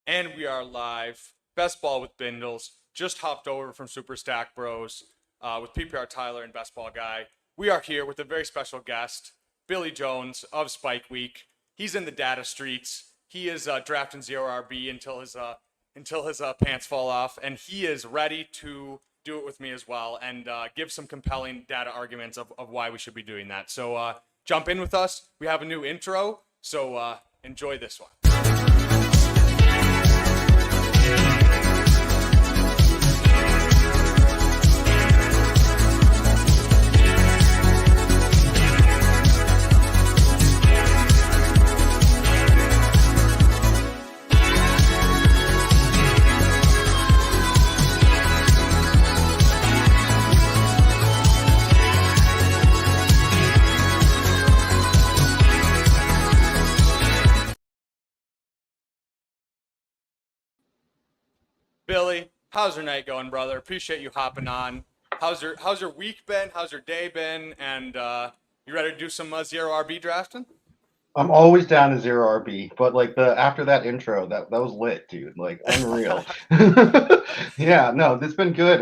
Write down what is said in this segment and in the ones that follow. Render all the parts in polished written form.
And we are live. Best Ball with Bindles. Just hopped over from Super Stack Bros with PPR Tyler and Best Ball Guy. We are here with a very special guest, Billy Jones of Spike Week. He's in the data streets. He is drafting zero RB until his pants fall off, and he is ready to do it with me as well and give some compelling data arguments of why we should be doing that. So jump in with us. We have a new intro, so enjoy this one. Billy, how's your night going, brother? Appreciate you hopping on. How's your week been? How's your day been? And you ready to do some zero RB drafting? I'm always down to zero RB, but like the after that intro, that was lit, dude. Like unreal. Yeah, no, it's been good.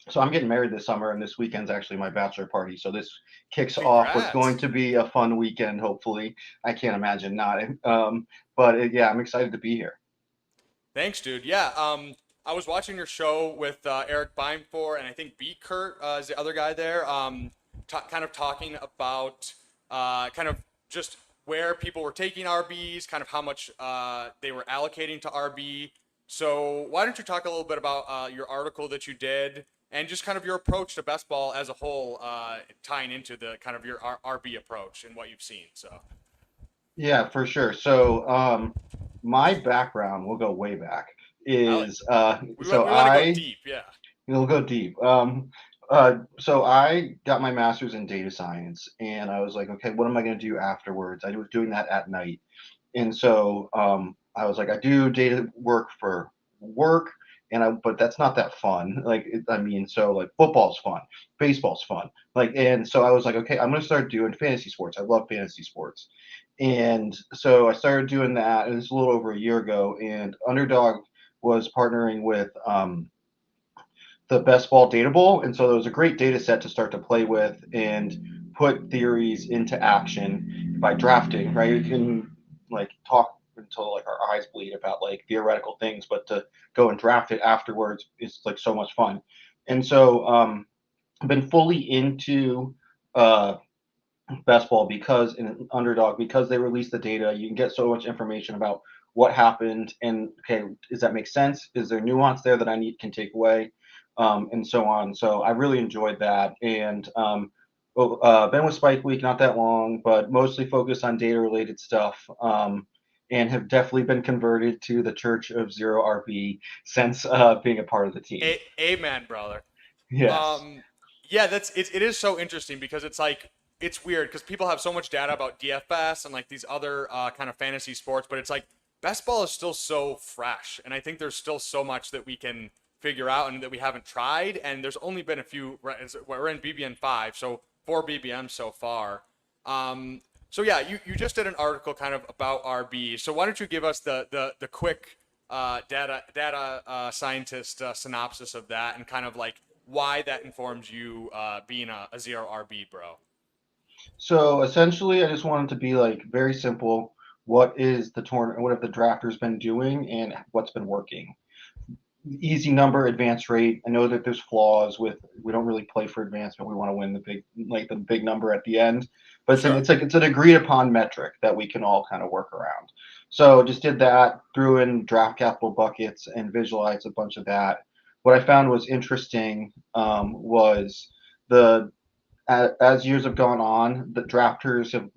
So I'm getting married this summer, and this weekend's actually my bachelor party. So this kicks off what's going Congrats. to be a fun weekend. Hopefully, I can't imagine not. Yeah, I'm excited to be here. Thanks, dude. Yeah. I was watching your show with Eric Beimfor and I think B. Kurt is the other guy there. Kind of talking about kind of just where people were taking RBs, kind of how much they were allocating to RB. So why don't you talk a little bit about your article that you did and just kind of your approach to best ball as a whole, tying into the kind of your RB approach and what you've seen. So Yeah, for sure. So, my background, we'll go way back, I, is we want to go deep. Yeah. we'll go deep. So I got my master's in data science, and I was like, okay, what am I going to do afterwards? I was doing that at night, and so I was like, I do data work for work, but that's not that fun. So like football's fun, baseball's fun, and so I was like, okay, I'm going to start doing fantasy sports. I love fantasy sports, and so I started doing that, and it's a little over a year ago. And Underdog was partnering with the Best Ball Data Bowl, and so there was a great data set to start to play with and put theories into action by drafting. Right, you can like talk until like our eyes bleed about like theoretical things, but to go and draft it afterwards is like so much fun. And so I've been fully into uh, best ball because in underdog because they release the data. You can get so much information about what happened, and okay, does that make sense? Is there nuance there that I need can take away, and so on. So I really enjoyed that. And been with Spike Week not that long, but mostly focused on data related stuff. And have definitely been converted to the Church of Zero RB since being a part of the team. Amen, brother. Yes. Um, yeah, it is so interesting because it's like it's weird because people have so much data about DFS and like these other kind of fantasy sports, but it's like best ball is still so fresh, and I think there's still so much that we can figure out and that we haven't tried. And there's only been a few. We're in BBN 5, so 4 BBMs so far. So yeah, you just did an article kind of about RB. So why don't you give us the quick data scientist synopsis of that and kind of like why that informs you being a zero RB bro. So essentially, I just want it to be like very simple. What is the tournament? What have the drafters been doing, and what's been working? Easy number, advance rate. I know that there's flaws with we don't really play for advancement. We want to win the big number at the end, but Sure. it's an agreed upon metric that we can all kind of work around. So just did that, threw in draft capital buckets, and visualized a bunch of that. What I found was interesting was the as years have gone on, the drafters have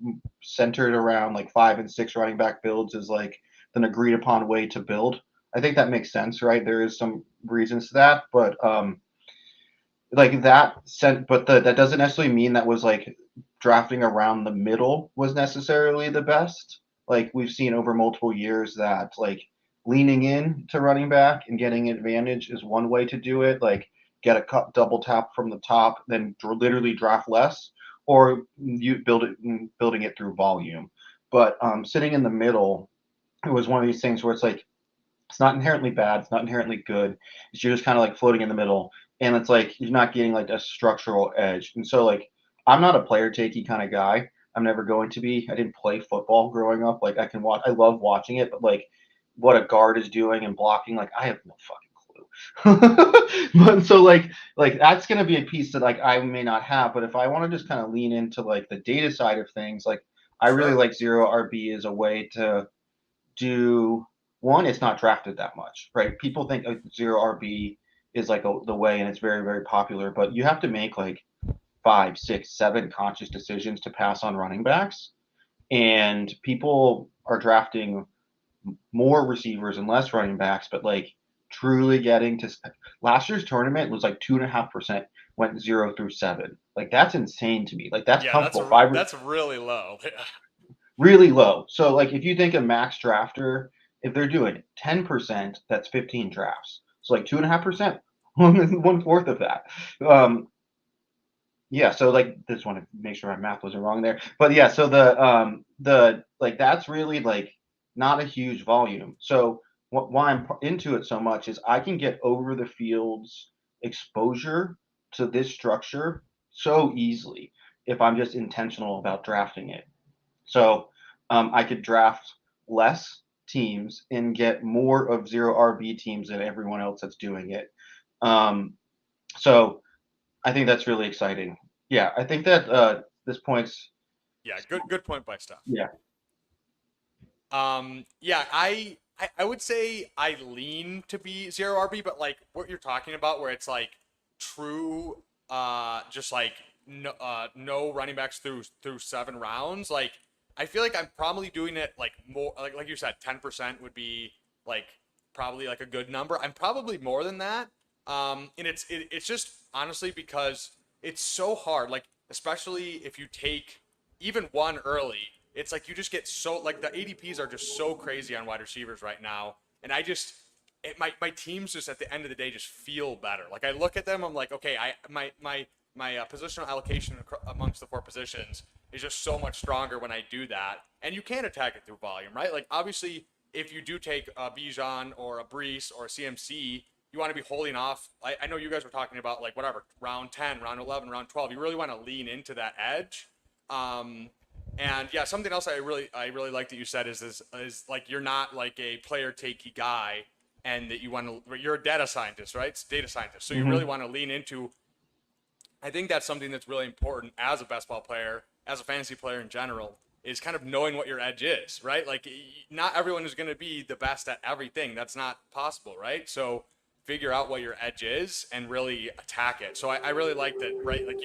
centered around like 5 and 6 running back builds as like an agreed upon way to build. I think that makes sense, right? There is some reasons to that, but like that sent, but that doesn't necessarily mean that was like drafting around the middle was necessarily the best. Like we've seen over multiple years that like leaning in to running back and getting advantage is one way to do it. Like get a double tap from the top, then literally draft less, or you building it through volume. But sitting in the middle, it was one of these things where it's like It's not inherently bad. It's not inherently good. It's you're just kind of like floating in the middle, and it's like you're not getting like a structural edge. And so like I'm not a player takey kind of guy. I'm never going to be. I didn't play football growing up. Like I can watch. I love watching it, but like what a guard is doing and blocking, like I have no fucking clue. But so like that's gonna be a piece that like I may not have. But if I want to just kind of lean into like the data side of things, like I really Sure. like zero RB as a way to do one, it's not drafted that much, right? People think zero RB is like the way, and it's very, very popular, but you have to make like five, six, seven conscious decisions to pass on running backs. And people are drafting more receivers and less running backs, but like truly getting to last year's tournament was like 2.5% went 0 through 7. Like that's insane to me. Like that's Yeah, comfortable. Five that's really low. really low. So like if you think a max drafter, if they're doing 10%, that's 15 drafts. So like 2.5%, one fourth of that. Um, yeah, so like just want to make sure my math wasn't wrong there. But yeah, so the like that's really like not a huge volume. So why I'm into it so much is I can get over the fields exposure to this structure so easily if I'm just intentional about drafting it. So I could draft less teams and get more of zero RB teams than everyone else that's doing it. Um, so I think that's really exciting. Yeah, I think that this point's Yeah, good point by Steph. yeah. Yeah, I would say I lean to be zero RB, but like what you're talking about, where it's like true, just like no running backs through 7 rounds. Like I feel like I'm probably doing it like more like you said, 10% would be like probably like a good number. I'm probably more than that. And it's just honestly because it's so hard. Like especially if you take even one early, it's like you just get so like the ADPs are just so crazy on wide receivers right now, and my teams just at the end of the day just feel better. Like I look at them, I'm like, okay, my positional allocation amongst the 4 positions is just so much stronger when I do that, and you can attack it through volume, right? Like obviously, if you do take a Bijan or a Brees or a CMC, you want to be holding off. I know you guys were talking about like whatever round 10, round 11, round 12. You really want to lean into that edge. Um, and yeah, something else I really like that you said is like you're not like a player takey guy, and that you want to you're a data scientist, right? It's data scientist, so you really Hmm. want to lean into. I think that's something that's really important as a best ball player, as a fantasy player in general, is kind of knowing what your edge is, right? Like not everyone is going to be the best at everything. That's not possible, right? So figure out what your edge is and really attack it. So I really like that, right? Like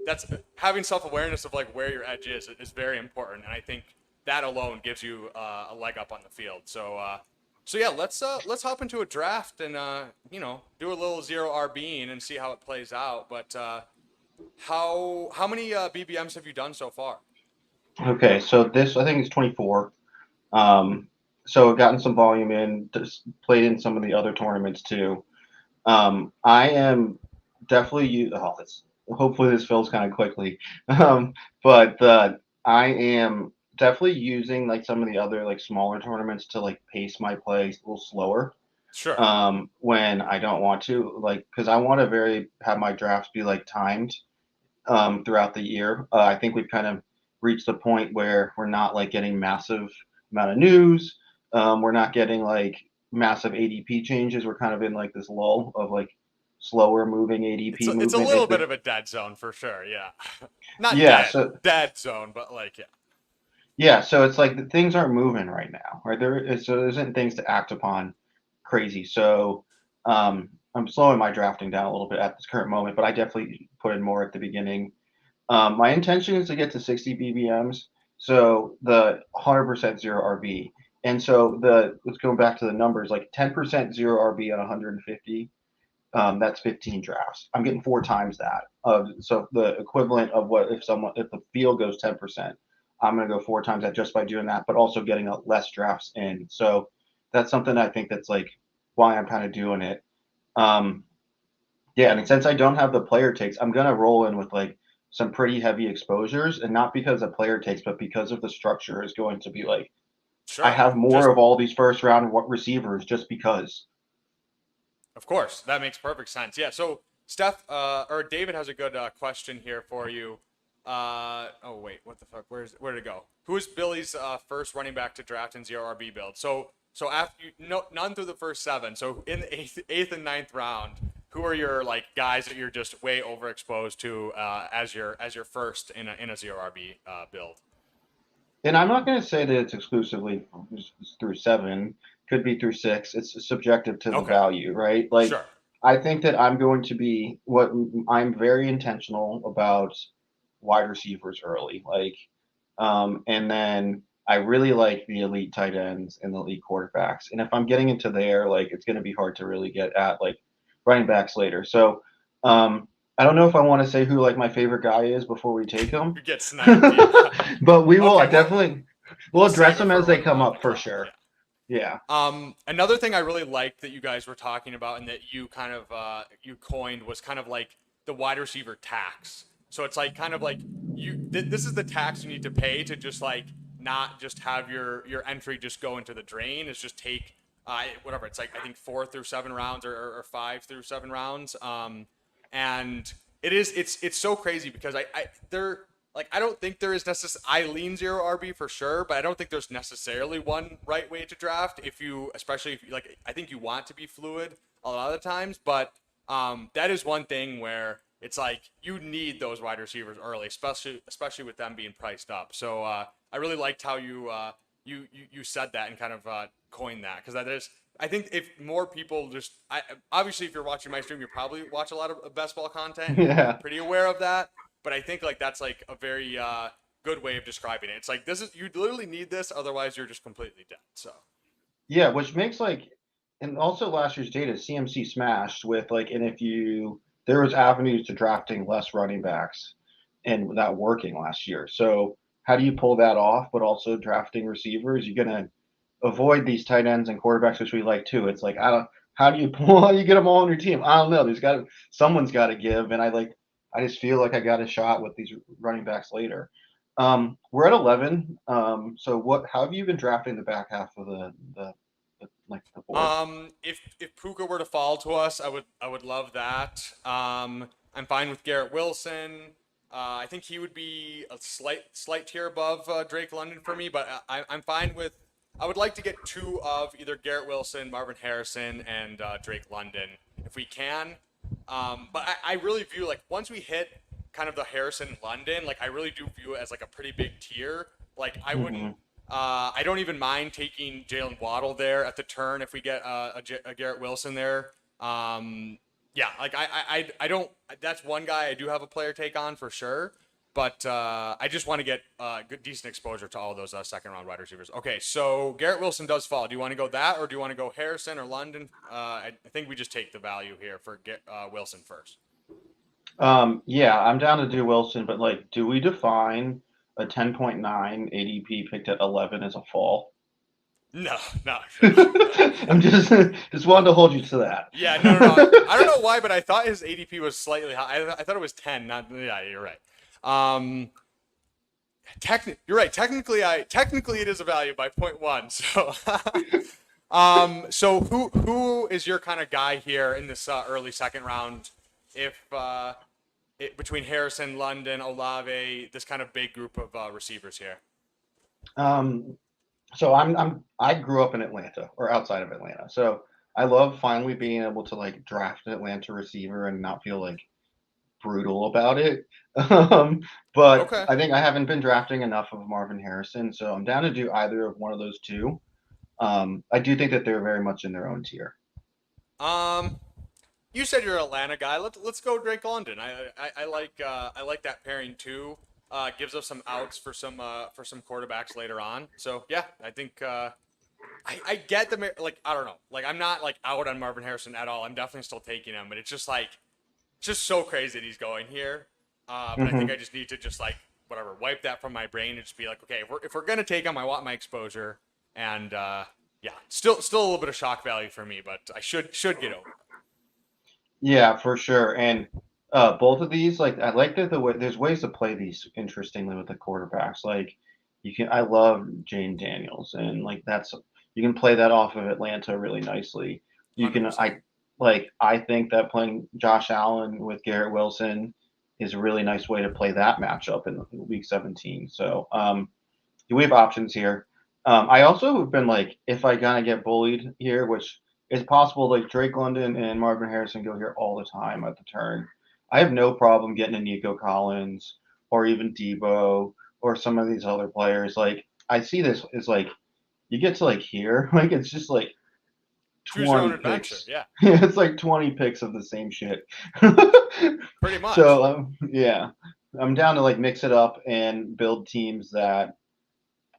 that's having self-awareness of like where your edge is very important. And I think that alone gives you a leg up on the field. So yeah, let's hop into a draft and do a little zero RBing and see how it plays out. But how many BBMs have you done so far? Okay, so this I think is 24. Um, so I've gotten some volume in, just played in some of the other tournaments too. I am definitely oh, this hopefully this fills kind of quickly. Um, but I am definitely using like some of the other like smaller tournaments to like pace my plays a little slower Sure. when I don't want to, like because I want to very have my drafts be like timed throughout the year. I think we've kind of reached the point where we're not like getting massive amount of news. We're not getting like massive ADP changes. We're kind of in like this lull of like slower moving ADP It's a movement. little bit of a dead zone for sure. Yeah, not Yeah, dead, so dead zone, but like yeah. yeah, so it's like things aren't moving right now, right? So there isn't things to act upon crazy. So I'm slowing my drafting down a little bit at this current moment, but I definitely put in more at the beginning. My intention is to get to 60 BBMs, so the 100% zero RB. And so let's go back to the numbers, like 10% zero RB on 150. That's 15 drafts. I'm getting 4 times that. So the equivalent of what if the field goes 10%, I'm going to go 4 times that just by doing that, but also getting less drafts in. So that's something I think that's like why I'm kind of doing it. Um, yeah, and since I don't have the player takes, I'm gonna roll in with like some pretty heavy exposures, and not because of player takes, but because of the structure is going to be like I Sure. have more Just of all these first round receivers just because. of course, that makes perfect sense. Yeah. So Steph or David has a good question here for you. Oh wait, what the fuck? Where did it go? Who is Billy's first running back to draft in zero RB build? So after no none through the first seven. So in the eighth and ninth round, who are your like guys that you're just way overexposed to as your first in a zero RB build? And I'm not going to say that it's exclusively through seven. Could be through six. It's subjective to the Okay, value, right? Like, sure. I think that I'm going to be what I'm very intentional about wide receivers early. And then I really like the elite tight ends and the elite quarterbacks. And if I'm getting into there, like, it's going to be hard to really get at like running backs later. So, I don't know if I want to say who like my favorite guy is before we take him, You get sniped, yeah. but we will Okay, definitely we'll we'll address save it them for as they when we're come on the up for topic. sure. Yeah. Yeah. Another thing I really liked that you guys were talking about and that you kind of you coined was kind of like the wide receiver tax. So it's like kind of like this is the tax you need to pay to just like not just have your entry just go into the drain. It's just take whatever it's like I think 4 through 7 rounds or 5 through 7 rounds. And it's so crazy because I they're like I don't think there is necessarily I lean zero RB for sure, but I don't think there's necessarily one right way to draft if you especially if you like I think you want to be fluid a lot of the times, but that is one thing where it's like you need those wide receivers early, especially with them being priced up. So I really liked how you said that and kind of coined that because that is I think if more people just obviously if you're watching my stream you probably watch a lot of best ball content and you're Yeah. pretty aware of that, but I think like that's like a very good way of describing it. It's like this is you literally need this, otherwise you're just completely dead. So Yeah, which makes like, and also last year's data, CMC smashed with like, and if you, there was avenues to drafting less running backs and that working last year. So how do you pull that off, but also drafting receivers? You're gonna avoid these tight ends and quarterbacks, which we like too. It's like, I don't, how do you pull, how do you get them all on your team? I don't know. Someone's got to give. And I just feel like I got a shot with these running backs later. We're at 11. So how have you been drafting the back half of the board? if Puka were to fall to us, I would love that. I'm fine with Garrett Wilson. I think he would be a slight tier above Drake London for me, but I'm fine with. I would like to get two of either Garrett Wilson, Marvin Harrison, and Drake London if we can. But I really view like once we hit kind of the Harrison London, like I really do view it as like a pretty big tier. Like I wouldn't. Hmm. I don't even mind taking Jalen Waddle there at the turn if we get a Garrett Wilson there. Yeah, like I don't. That's one guy I do have a player take on for sure. But I just want to get good, decent exposure to all those second round wide receivers. Okay, so Garrett Wilson does fall. Do you want to go that, or do you want to go Harrison or London? I think we just take the value here for Wilson first. Yeah, I'm down to do Wilson, but like, do we define a 10.9 ADP picked at 11 as a fall? No, no, I'm just wanted to hold you to that. yeah, no. I don't know why, but I thought his ADP was slightly high. I thought it was 10. Not yeah, you're right. Um, you're right. Technically it is a value by point one. So, so who is your kind of guy here in this early second round? If between Harrison, London, Olave, this kind of big group of receivers here. Um, so I grew up in Atlanta or outside of Atlanta. So I love finally being able to like draft an Atlanta receiver and not feel like brutal about it. Um, but Okay. I think I haven't been drafting enough of Marvin Harrison, so I'm down to do either of one of those two. I do think that they're very much in their own tier. Um, you said you're an Atlanta guy. Let's go Drake London. I like that pairing too. Gives us some outs for some quarterbacks later on. So yeah, I think I get the like I don't know like I'm not like out on Marvin Harrison at all. I'm definitely still taking him, but it's just like it's just so crazy that he's going here. But I think Hmm. I just need to just like whatever wipe that from my brain and just be like okay if we're gonna take him I want my exposure and yeah still a little bit of shock value for me, but I should get over. Yeah, for sure. And both of these, like I like that the way there's ways to play these interestingly with the quarterbacks. Like I love Jane Daniels, and like that's you can play that off of Atlanta really nicely. You can 100%. I think that playing Josh Allen with Garrett Wilson is a really nice way to play that matchup in week 17. So we have options here. I also have been like, if I kind of get bullied here, which is possible, like Drake London and Marvin Harrison go here all the time at the turn. I have no problem getting a Nico Collins or even Debo or some of these other players. Like I see this as like you get to like here, like it's just like Choose your own 20 adventure. picks. Yeah, It's like 20 picks of the same shit. pretty much. So yeah, I'm down to like mix it up and build teams that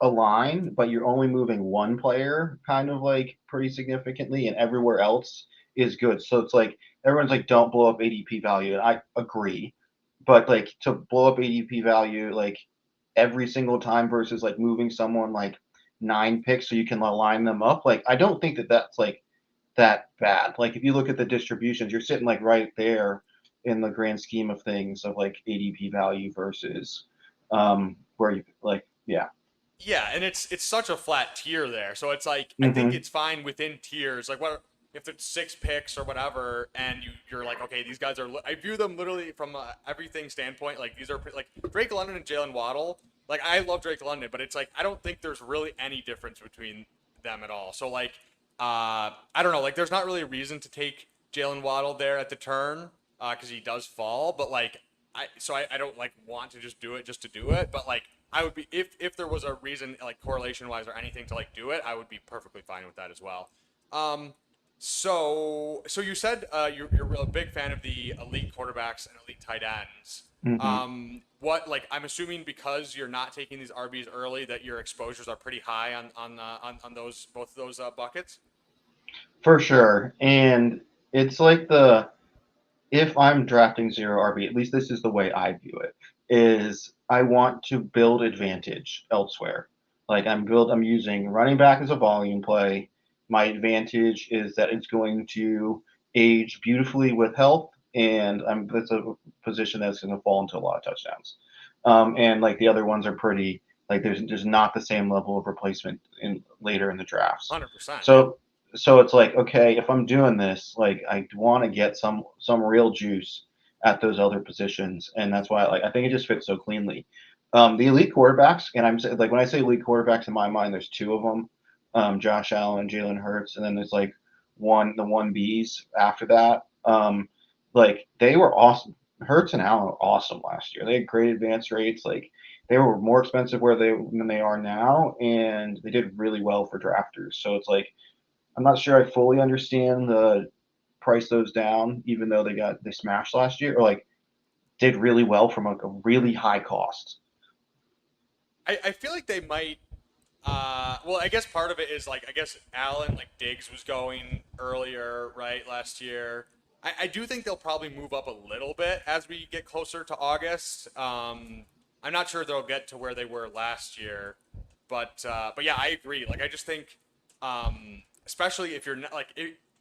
align, but you're only moving one player kind of like pretty significantly, and everywhere else is good. So it's like everyone's like, don't blow up ADP value, and I agree, but like to blow up ADP value like every single time versus like moving someone like 9 picks so you can align them up, like I don't think that that's like that bad. Like if you look at the distributions, you're sitting like right there in the grand scheme of things of like ADP value versus where you like yeah. Yeah, and it's such a flat tier there. So it's like I think Mm-hmm. it's fine within tiers. Like what if it's 6 picks or whatever, and you're like, okay, these guys are. I view them literally from everything standpoint. Like these are like Drake London and Jalen Waddle. Like I love Drake London, but it's like I don't think there's really any difference between them at all. So like I don't know. Like there's not really a reason to take Jalen Waddle there at the turn because he does fall, but like I don't like want to just do it just to do it, but like I would be if there was a reason like correlation wise or anything to like do it, I would be perfectly fine with that as well. Um, so you said you're a big fan of the elite quarterbacks and elite tight ends. Mm-hmm. What like I'm assuming because you're not taking these RBs early that your exposures are pretty high on those both of those buckets. For sure. And it's like the if I'm drafting zero RB, at least this is the way I view it, is I want to build advantage elsewhere. Like I'm using running back as a volume play. My advantage is that it's going to age beautifully with health, and that's a position that's going to fall into a lot of touchdowns. And like the other ones are pretty like there's not the same level of replacement in later in the drafts. 100%. Yeah. So it's like okay, if I'm doing this, like I want to get some real juice at those other positions, and that's why like I think it just fits so cleanly. The elite quarterbacks, and I'm like when I say elite quarterbacks in my mind, there's two of them, Josh Allen, Jalen Hurts, and then there's like the one Bs after that. Like they were awesome. Hurts and Allen were awesome last year. They had great advance rates. Like they were more expensive than they are now, and they did really well for drafters. So it's like I'm not sure I fully understand the price those down, even though they smashed last year, or like did really well from like a really high cost. I feel like they might. Well, I guess part of it is like I guess Allen like Diggs was going earlier, right, last year. I do think they'll probably move up a little bit as we get closer to August. I'm not sure they'll get to where they were last year, but yeah, I agree. Like I just think, especially if you're not like,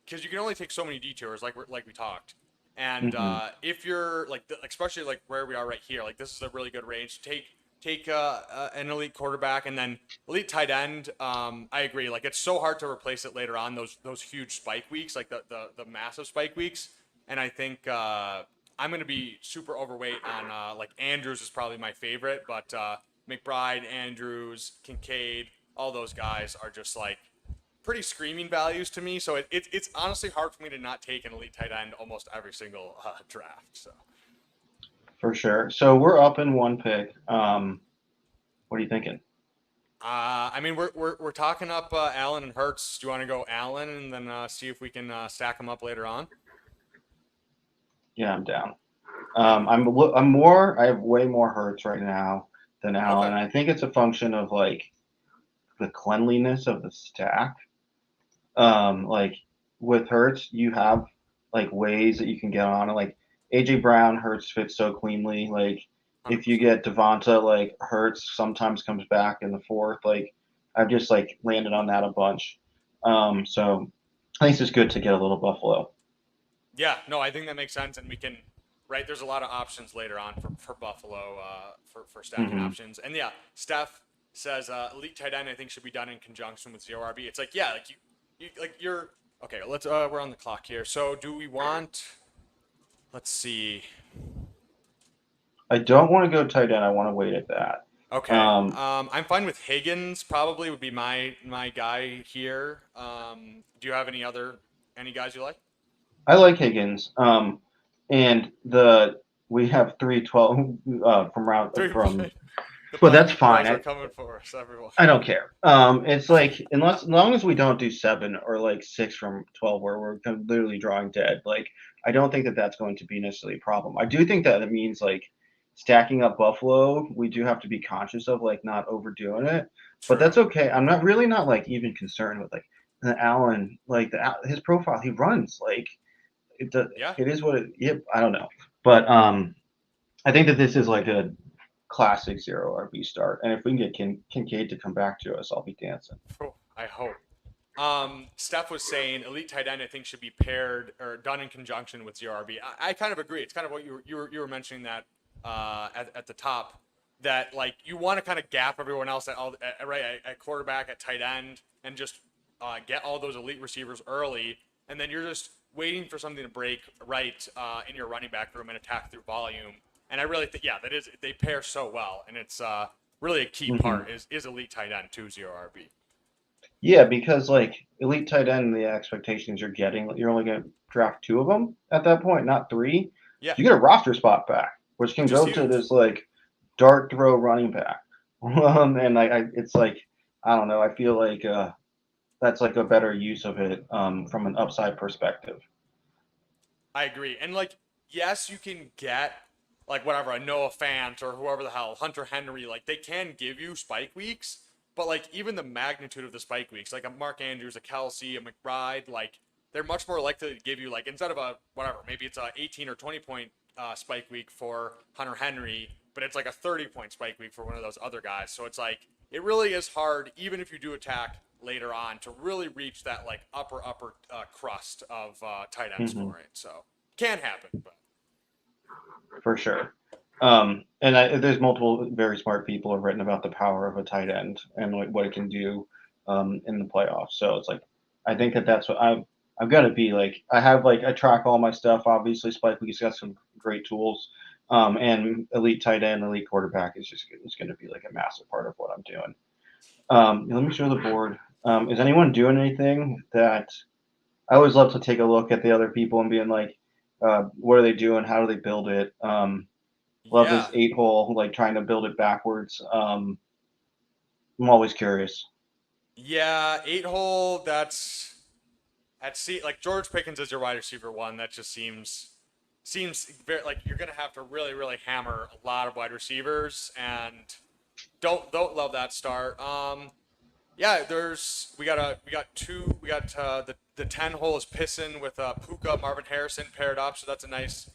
because you can only take so many detours, like we talked. And Mm-hmm. if you're like, especially like where we are right here, like this is a really good range. Take an elite quarterback and then elite tight end. I agree. Like it's so hard to replace it later on. Those huge spike weeks, like the massive spike weeks. And I think I'm gonna be super overweight on like Andrews is probably my favorite, but McBride, Andrews, Kincaid, all those guys are just like pretty screaming values to me. So it's honestly hard for me to not take an elite tight end almost every single draft. So For sure. So we're up in one pick. What are you thinking? I mean, we're talking up Allen and Hertz. Do you want to go Allen and then see if we can stack them up later on? Yeah, I'm down. Yeah. I'm more. I have way more Hurts right now than Allen. Okay. And I think it's a function of like the cleanliness of the stack. Like with Hurts, you have like ways that you can get on it. Like AJ Brown, Hurts fits so cleanly. Like if you 100%. get Devonta, like Hurts sometimes comes back in the fourth. Like I've just like landed on that a bunch. So I think it's good to get a little Buffalo. Yeah. No, I think that makes sense, and we can. Right. There's a lot of options later on for Buffalo for stacking Hmm. options, and yeah, Steph. says elite tight end I think should be done in conjunction with zero RB. It's like yeah, like you like you're okay. Let's we're on the clock here. So do we want? Let's see. I don't want to go tight end. I want to wait at that. Okay. Um, I'm fine with Higgins. Probably would be my guy here. Do you have any guys you like? I like Higgins. And we have 312 from round Three. from, The but that's playoff fine. pros are coming for us, everyone. I don't care. It's like as long as we don't do 7 or like 6 from 12 where we're literally drawing dead. Like I don't think that that's going to be necessarily a problem. I do think that it means like stacking up Buffalo. We do have to be conscious of like not overdoing it, but True. that's okay. I'm really not like even concerned with like the Allen like his profile. He runs like Yeah. it is what it. Yep. I don't know, but I think that this is like a classic zero RB start. And if we can get Kincaid to come back to us, I'll be dancing. Oh, I hope. Steph was saying elite tight end I think should be paired or done in conjunction with zero RB. I kind of agree. It's kind of what you were mentioning that at the top that like you want to kind of gap everyone else at quarterback at tight end and just get all those elite receivers early, and then you're just waiting for something to break right in your running back room and attack through volume. And I really think that is they pair so well, and it's really a key Hmm. part is elite tight end to zero RB. Yeah, because like elite tight end, the expectations you're only going to draft 2 of them at that point, not 3. Yeah, So you get a roster spot back, which can which is go to huge. this like dart throw running back. And it's like I don't know. I feel like that's like a better use of it from an upside perspective. I agree. And like, yes, you can get like whatever a Noah Fant or whoever the hell Hunter Henry. Like they can give you spike weeks, but like even the magnitude of the spike weeks, like a Mark Andrews, a Kelsey, a McBride, like they're much more likely to give you like instead of a whatever, maybe it's a 18 or 20 point spike week for Hunter Henry, but it's like a 30 point spike week for one of those other guys. So it's like it really is hard, even if you do attack later on, to really reach that like upper crust of tight end Hmm. scoring. So can happen, but For sure. There's multiple very smart people have written about the power of a tight end and what it can do in the playoffs. So it's like I think that that's what I'm gonna be like. I track all my stuff. Obviously, Spike Lee's got some great tools, and elite tight end, elite quarterback is just it's gonna be like a massive part of what I'm doing. Let me show the board. Is anyone doing anything that I always love to take a look at the other people and being like, what are they doing? How do they build it? Love this yeah, 8 hole, like trying to build it backwards. I'm always curious. yeah, 8 hole. That's at see like George Pickens is your wide receiver one. That just seems very like you're gonna have to really hammer a lot of wide receivers and don't love that start. Yeah, we got the 10 hole is pissing with Puka Marvin Harrison paired up, so that's a nice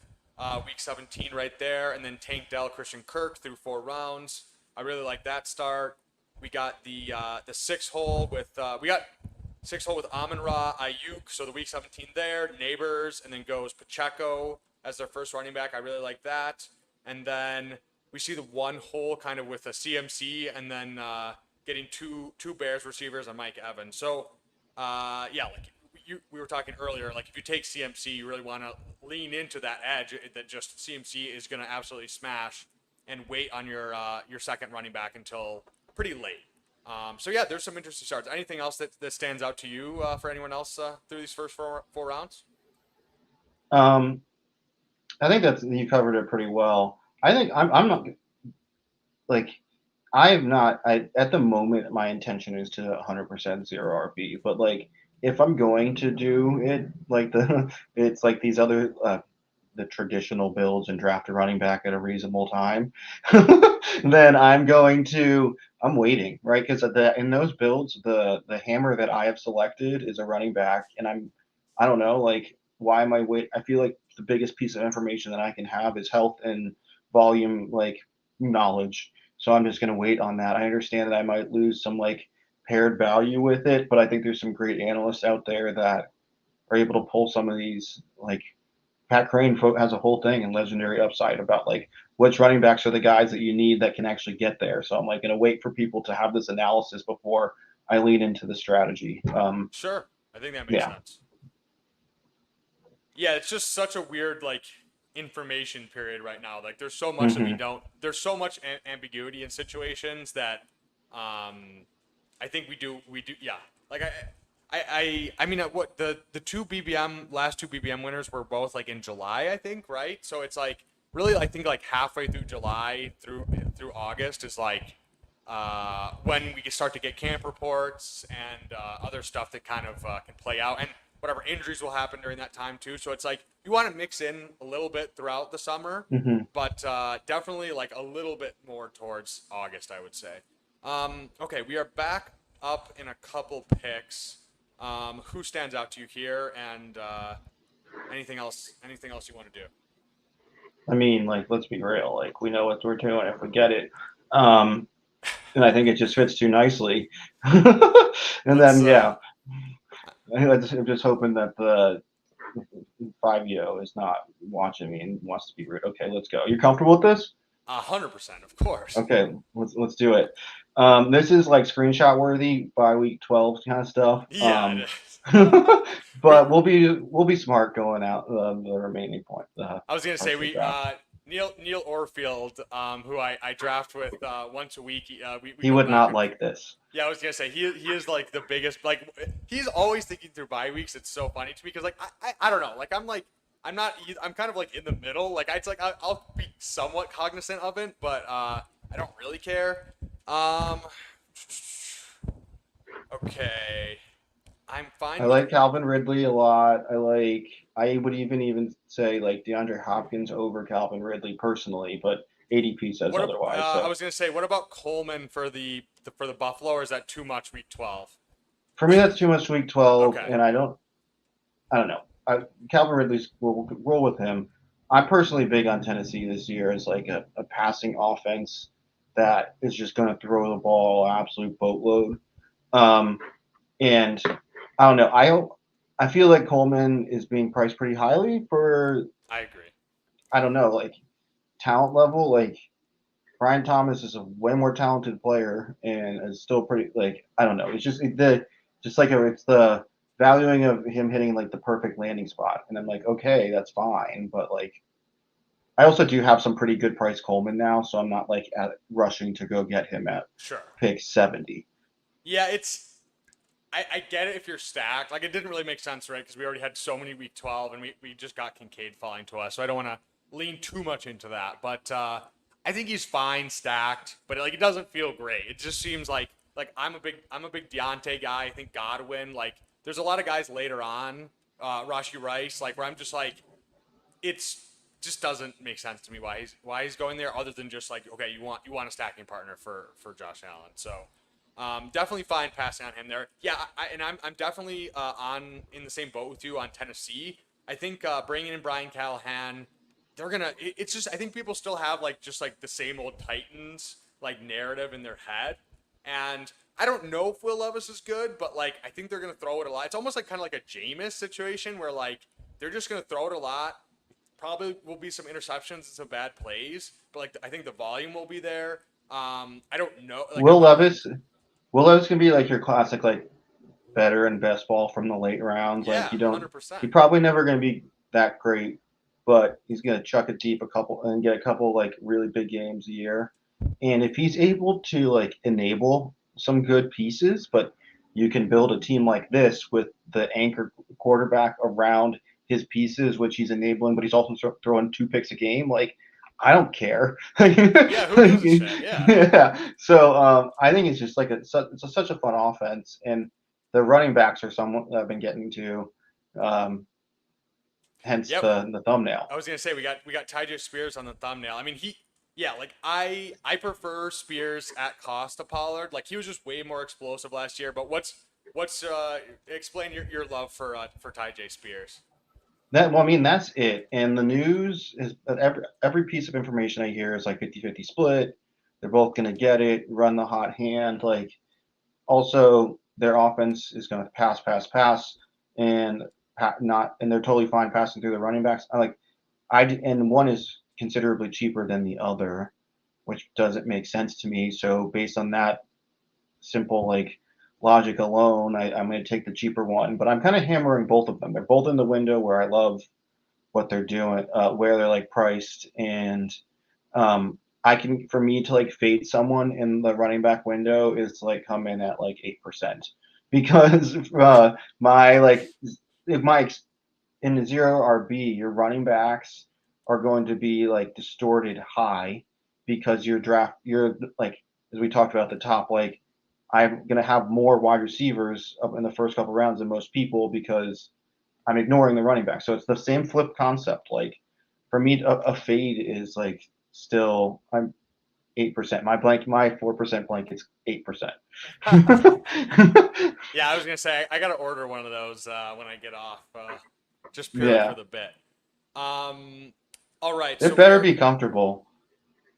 week 17 right there, and then Tank Dell Christian Kirk through 4 rounds. I really like that start. We got the 6 hole with we got 6 hole with Amon Ra Ayuk, so the week 17 there, Neighbors, and then goes Pacheco as their first running back. I really like that, and then we see the 1 hole kind of with a CMC, and then getting two Bears receivers and Mike Evans. So yeah, like we were talking earlier, like if you take CMC, you really want to lean into that edge that just CMC is going to absolutely smash, and wait on your second running back until pretty late. So yeah, there's some interesting starts. Anything else that stands out to you for anyone else through these first four rounds? Um, I think that's you covered it pretty well. I think I'm not like I have not. I at the moment my intention is to 100% zero RB, but like if I'm going to do it like it's like these other the traditional builds and draft a running back at a reasonable time, then I'm waiting, right? Because in those builds, the hammer that I have selected is a running back, and I don't know, like why am I wait? I feel like the biggest piece of information that I can have is health and volume, like knowledge. So I'm just gonna wait on that. I understand that I might lose some like paired value with it, but I think there's some great analysts out there that are able to pull some of these like Pat Crane has a whole thing in Legendary Upside about like which running backs are the guys that you need that can actually get there. So I'm like going to wait for people to have this analysis before I lean into the strategy. Sure, I think that makes Yeah. sense. Yeah, it's just such a weird like information period right now. Like there's so much that we Hmm. don't. There's so much ambiguity in situations that I think we do. Yeah, like I mean, what the two BBM last two BBM winners were both like in July, I think, right? So it's like really, I think like halfway through July through August is like when we can start to get camp reports and other stuff that kind of can play out, and whatever injuries will happen during that time too. So it's like you want to mix in a little bit throughout the summer, Hmm. but definitely like a little bit more towards August, I would say. Okay, we are back up in a couple picks. Who stands out to you here, and anything else? Anything else you want to do? I mean, like, let's be real. Like, we know what we're doing if we get it. Um, and I think it just fits too nicely. And Let's then, yeah, I'm just hoping that the 5-0 is not watching me and wants to be rude. Okay, let's go. You comfortable with this? 100%, of course. Okay, let's do it. This is like screenshot worthy by week 12 kind of stuff. Yeah, it is. Who But we'll be smart going out the remaining I was gonna say parts of the we draft. Neil Orfield, who I draft with once a week. We He go would back not and like this. yeah, I was gonna say he is like the biggest like he's always thinking through bye weeks. It's so funny to me because I don't know like I'm not I'm kind of like in the middle. Like it's like I'll be somewhat cognizant of it, but I don't really care. Um, okay, I'm I fine with like Calvin Ridley a lot. I would even say like DeAndre Hopkins over Calvin Ridley personally, but ADP says otherwise. I So was gonna say what about Coleman for the Buffalo, or is that too much week 12? for me, that's too much week 12, Okay. and I don't know. Calvin Ridley's we'll roll with him. I'm personally big on Tennessee this year as like a passing offense that is just going to throw the ball an absolute boatload. Um, and I don't know. I feel like Coleman is being priced pretty highly for I agree. I don't know like talent level. Like Brian Thomas is a way more talented player and is still pretty like I don't know. It's just like it's the valuing of him hitting like the perfect landing spot, and I'm like, okay, that's fine, but like I also do have some pretty good price Coleman now, so I'm not like rushing to go get him at Sure. pick 70. Yeah, I get it if you're stacked. Like it didn't really make sense, right? Because we already had so many week 12, and we just got Kincaid falling to us, so I don't want to lean too much into that. But I think he's fine stacked, but like it doesn't feel great. It just seems like I'm a big Deontay guy. I think Godwin. Like there's a lot of guys later on, Rashi Rice, like where I'm just like it's just doesn't make sense to me why he's going there other than just like okay you want a stacking partner for Josh Allen. So definitely fine passing on him there. Yeah, I'm definitely on in the same boat with you on Tennessee. I think bringing in Brian Callahan, they're gonna. It's just I think people still have like just like the same old Titans like narrative in their head, and I don't know if Will Levis is good, but like I think they're gonna throw it a lot. It's almost like kind of like a Jameis situation where like they're just gonna throw it a lot. Probably will be some interceptions and some bad plays, but like I think the volume will be there. I don't know. Like Will Levis, Will Levis can be like your classic like better and best ball from the late rounds. Like yeah, you don't, 100%. he probably never going to be that great, but he's going to chuck it deep a couple and get a couple like really big games a year. And if he's able to like enable some good pieces, but you can build a team like this with the anchor quarterback around his pieces, which he's enabling, but he's also throwing 2 picks a game. Like, I don't care. Yeah, who gives a shit? Yeah. Yeah. So I think it's just like such a fun offense, and the running backs are someone that I've been getting to, um, hence Yep. the thumbnail. I was gonna say we got Tyjae Spears on the thumbnail. I mean yeah, like I prefer Spears at cost to Pollard. Like he was just way more explosive last year. But what's explain your love for Tyjae Spears? Well, I mean, that's it. And the news is every piece of information I hear is like 50-50 split. They're both going to get it, run the hot hand. Like, also, their offense is going to pass, pass, pass. And not, and they're totally fine passing through the running backs. And one is considerably cheaper than the other, which doesn't make sense to me. So based on that simple like logic alone, I'm going to take the cheaper one. But I'm kind of hammering both of them. They're both in the window where I love what they're doing, where they're like priced, and I can, for me to like fade someone in the running back window is to like come in at like 8% because my like if my in the zero RB, your running backs are going to be like distorted high because you're like, as we talked about at the top, like I'm going to have more wide receivers up in the first couple rounds than most people because I'm ignoring the running back. So it's the same flip concept. Like for me, a fade is like still, I'm 8%. My 4% blanket's 8%. Yeah, I was gonna say I gotta order one of those when I get off, just purely for Yeah, the bit. Um, all right, so it we better are. be comfortable.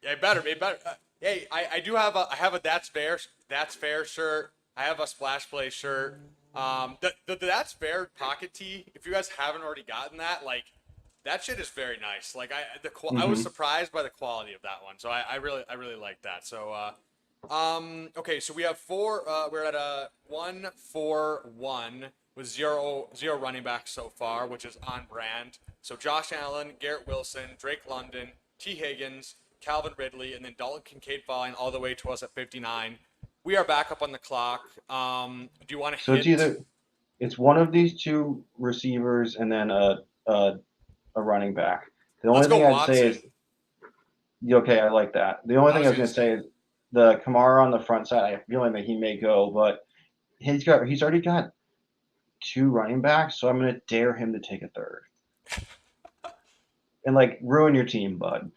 Yeah, it better be better. Hey, I do have a That's Fair shirt. I have a Splash Play shirt. The That's Fair pocket tee. If you guys haven't already gotten that, like that shit is very nice. Like I was Hmm. surprised by the quality of that one. So I really like that. So okay, so we have four. We're at a 1-4-1 with zero running backs so far, which is on brand. So Josh Allen, Garrett Wilson, Drake London, T Higgins, Calvin Ridley, and then Dalton Kincaid falling all the way to us at 59. We are back up on the clock. Do you want to So hit? it's one of these two receivers and then a a running back. The only Let's go thing I'd say is Watson. okay, I like that. The only I thing was I was gonna gonna say. say is the Kamara on the front side. I have a feeling that he may go, but he's already got two running backs, so I'm gonna dare him to take a third and like ruin your team, bud.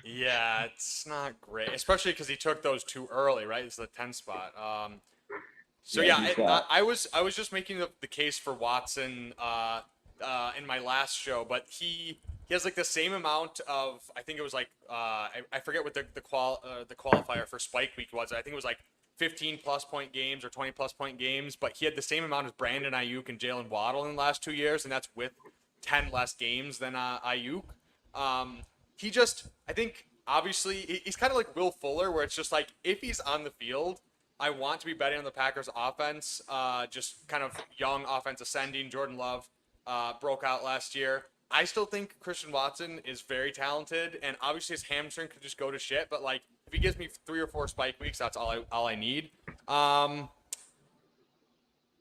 Yeah, it's not great, especially because he took those too early, right? It's the 10 spot. So Yeah, yeah, he's got. I was just making the case for Watson in my last show, but he has like the same amount of, I think it was like I forget what the qualifier for Spike Week was. I think it was like 15 plus point games or 20 plus point games, but he had the same amount as Brandon Ayuk and Jalen Waddle in the last 2 years, and that's with 10 less games than Ayuk. He just, I think, obviously, he's kind of like Will Fuller, where it's just like if he's on the field, I want to be betting on the Packers offense. Just kind of young offense ascending. Jordan Love broke out last year. I still think Christian Watson is very talented, and obviously his hamstring could just go to shit. But like, if he gives me 3 or 4 spike weeks, that's all I need. Um,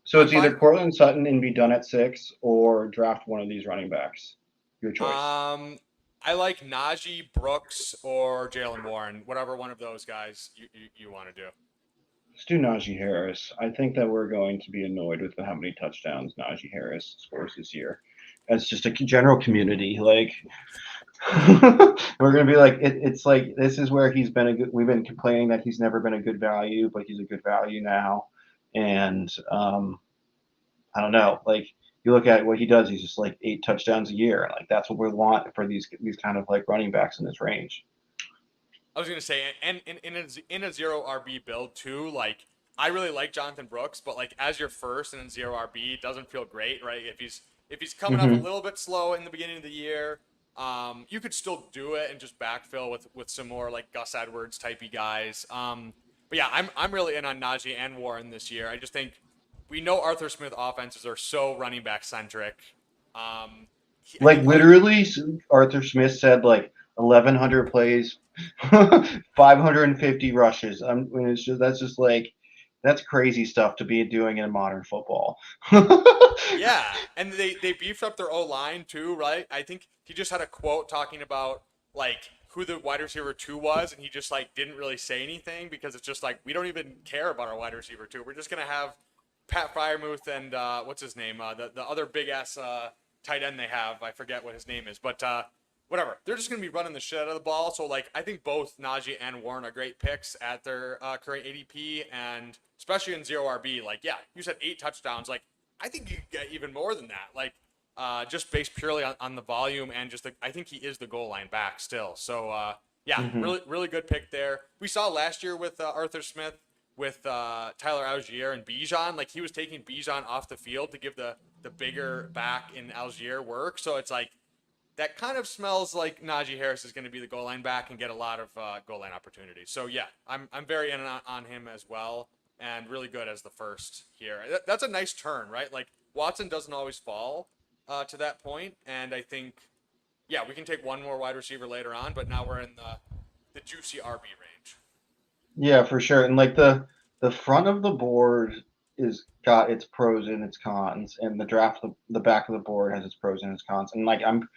So I'm it's fine. either Cortland Sutton and be done at 6, or draft one of these running backs. Your choice. I like Najee, Brooks, or Jalen Warren, whatever one of those guys you want to do. Let's do Najee Harris. I think that we're going to be annoyed with how many touchdowns Najee Harris scores this year. As just a general community, like we're gonna be like it's like this is where he's been a good. We've been complaining that he's never been a good value, but he's a good value now. And I don't know, like you look at what he does, he's just like 8 touchdowns a year. Like that's what we want for these kind of like running backs in this range. I was gonna say, and in a zero RB build too, like I really like Jonathan Brooks, but like as your first and in zero RB, it doesn't feel great, right? If he's coming up a Hmm. little bit slow in the beginning of the year, you could still do it and just backfill with some more like Gus Edwards typey guys. But yeah, I'm really in on Najee and Warren this year. I just think we know Arthur Smith offenses are so running back centric. I Like think all you literally, Arthur Smith said like 1,100 plays, 550 rushes. I mean, it's just that's just like that's crazy stuff to be doing in modern football. Yeah, and they beefed up their O line too, right? I think he just had a quote talking about like who the wide receiver two was, and he just like didn't really say anything because it's just like we don't even care about our wide receiver two. We're just gonna have Pat Fryermuth and what's his name, the other big ass tight end they have. I forget what his name is, but whatever. They're just gonna be running the shit out of the ball. So like I think both Najee and Warren are great picks at their current ADP, and especially in zero RB. Like yeah, you said 8 touchdowns, like. I think you get even more than that. Like, just based purely on the volume and just I think he is the goal line back still. So, yeah, Hmm. really good pick there. We saw last year with Arthur Smith. Tyler Algier and Bijan. Like he was taking Bijan off the field to give the bigger back in Algier work. So it's like that kind of smells like Najee Harris is going to be the goal line back and get a lot of goal line opportunities. So yeah, I'm very in on him as well, and really good as the first here. That's a nice turn, right? Like Watson doesn't always fall to that point, and I think yeah, we can take one more wide receiver later on, but now we're in the juicy RB range. Yeah, for sure. And like the front of the board is got its pros and its cons, and the back of the board has its pros and its cons. And like I'm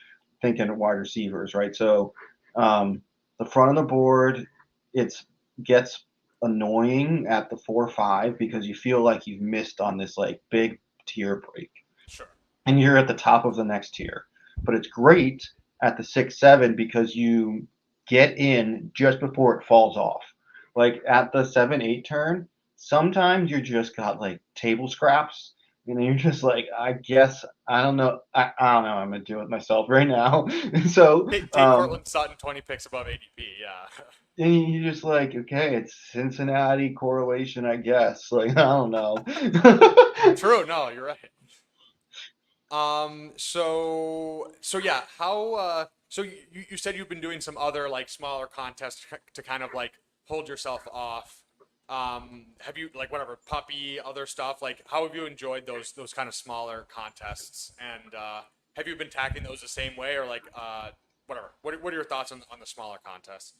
thinking wide receivers, right? So the front of the board, it's gets annoying at the 4-5 because you feel like you've missed on this like big tier break, Sure. and you're at the top of the next tier. But it's great at the 6-7 because you get in just before it falls off. Like at the 7-8 turn, sometimes you just got like table scraps. And you're just like, I guess I don't know. I don't know. I'm gonna do it myself right now. so Take Cortland Sutton 20 picks above ADP. Yeah. and you're just like, okay, it's Cincinnati correlation, I guess. Like, I don't know. True. No, you're right. So yeah, how so you said you've been doing some other like smaller contests to kind of like hold yourself off. Have you like whatever puppy other stuff? Like how have you enjoyed those kind of smaller contests? And have you been tackling those the same way or like whatever? What are your thoughts on the smaller contests?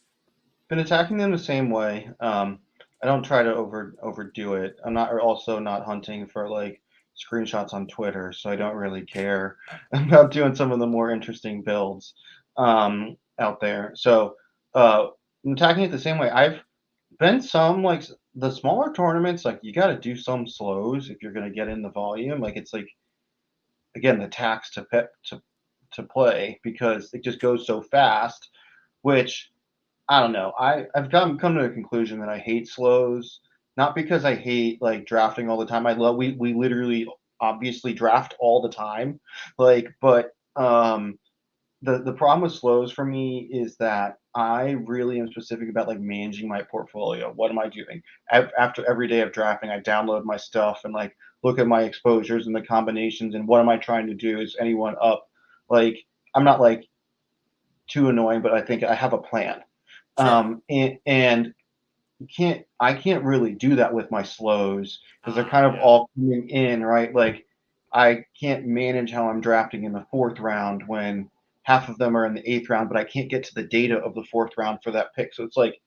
Been attacking them the same way. I don't try to overdo it. I'm not also not hunting for like screenshots on Twitter, so I don't really care about doing some of the more interesting builds out there. So I'm attacking it the same way. I've been some like the smaller tournaments, like you got to do some slows if you're going to get in the volume. Like it's like again the tax to play because it just goes so fast, which I don't know. I've come to the conclusion that I hate slows, not because I hate like drafting all the time. I love we literally obviously draft all the time, like but the problem with slows for me is that I really am specific about like managing my portfolio. What am I doing? After every day of drafting, I download my stuff and like look at my exposures and the combinations and what am I trying to do? Is anyone up? Like I'm not like too annoying, but I think I have a plan. Sure. And I can't really do that with my slows because they're kind of Yeah. all coming in right. Like I can't manage how I'm drafting in the fourth round when half of them are in the eighth round, but I can't get to the data of the fourth round for that pick. So it's like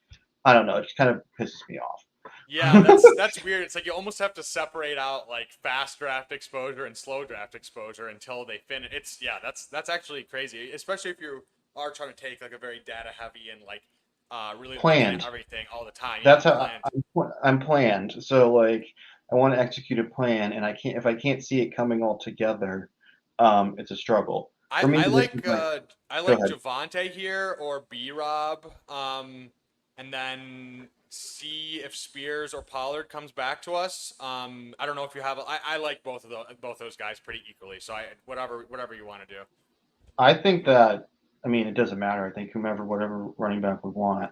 I don't know. It just kind of pisses me off. Yeah, that's weird. It's like you almost have to separate out like fast draft exposure and slow draft exposure until they finish. It's yeah, that's actually crazy, especially if you are trying to take like a very data heavy and like really looking at Planned. everything all the time. Yeah, That's how planned. I'm planned. So like I want to execute a plan, and I can't if I can't see it coming all together. It's a struggle I for me. I This is like my uh I go like ahead. Javante here or B Rob, and then see if Spears or Pollard comes back to us. I don't know if you have. I like both those guys pretty equally. So I whatever you want to do. I think that I mean it doesn't matter. I think whomever whatever running back we want,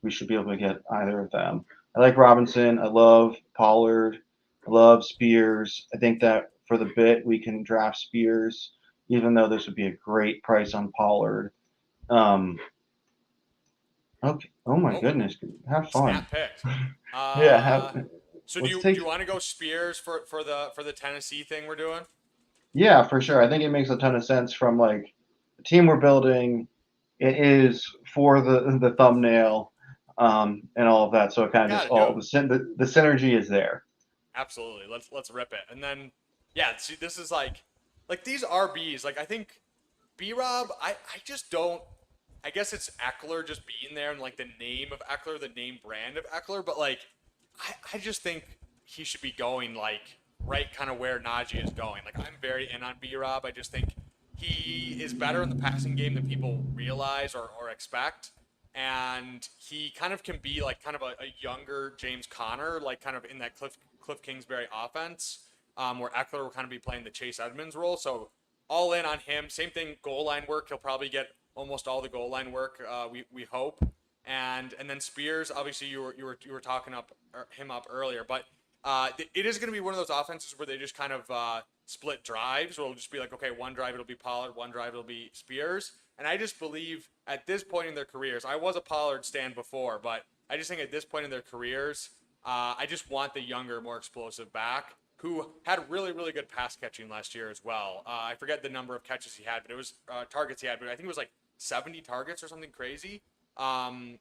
we should be able to get either of them. I like Robinson. I love Pollard. I love Spears. I think that for the bit we can draft Spears, even though this would be a great price on Pollard. Um, okay. Oh my Oh, goodness. Have fun. snap picked. Yeah. Have. So Let's do you take. want to go Spears for the Tennessee thing we're doing? Yeah, for sure. I think it makes a ton of sense from like the team we're building. It is for the thumbnail and all of that. So it kind of Got just to do all it. the synergy is there. Absolutely. Let's rip it. And then yeah, see this is like these RBs. Like I think B Rob. I just don't. I guess it's Eckler just being there and like the name of Eckler, the name brand of Eckler. But like I just think he should be going like right kind of where Najee is going. Like I'm very in on B Rob. I just think he is better in the passing game than people realize or expect. And he kind of can be like kind of a younger James Conner, like kind of in that Cliff Kingsbury offense, where Eckler will kind of be playing the Chase Edmonds role. So all in on him. Same thing, goal line work. He'll probably get almost all the goal line work. We hope. and then Spears. Obviously, you were talking up him up earlier, but it is going to be one of those offenses where they just kind of split drives. Where it'll just be like, okay, one drive it'll be Pollard, one drive it'll be Spears. And I just believe at this point in their careers, I was a Pollard stan before, but I just think at this point in their careers, I just want the younger, more explosive back who had really, really good pass catching last year as well. I forget the number of catches he had, but it was targets he had, but I think it was like 70 targets or something crazy. And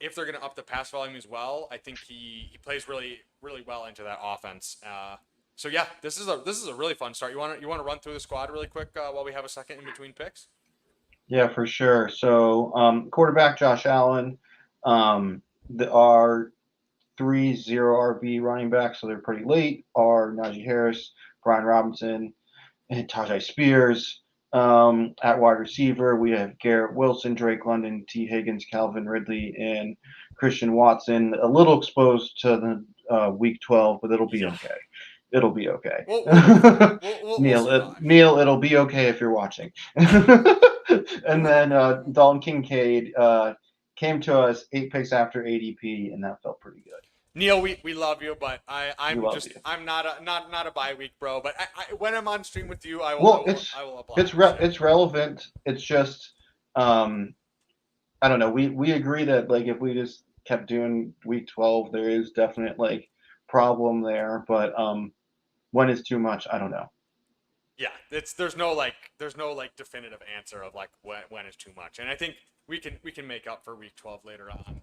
if they're going to up the pass volume as well, I think he plays really, really well into that offense. So yeah, this is a really fun start. You want to run through the squad really quick while we have a second in between picks? Yeah, for sure. So quarterback Josh Allen, our 3-0 RB running backs, so they're pretty late, are Najee Harris, Brian Robinson, and Tajay Spears. At wide receiver, we have Garrett Wilson, Drake London, T. Higgins, Calvin Ridley, and Christian Watson. A little exposed to the Week 12, but it'll be Yeah, okay. It'll be okay. we'll be fine. We'll survive. Neil, it'll be okay if you're watching. And then Dalton Kincaid came to us 8 picks after ADP, and that felt pretty good. Neil, we love you, but We love you. I'm not a bye week bro. But when I'm on stream with you, Well, I will apply. it's relevant. It's just I don't know. We agree that like if we just kept doing week 12, there is definite like problem there. But when is too much? I don't know. Yeah, there's no like definitive answer of like when is too much, and I think we can make up for week 12 later on.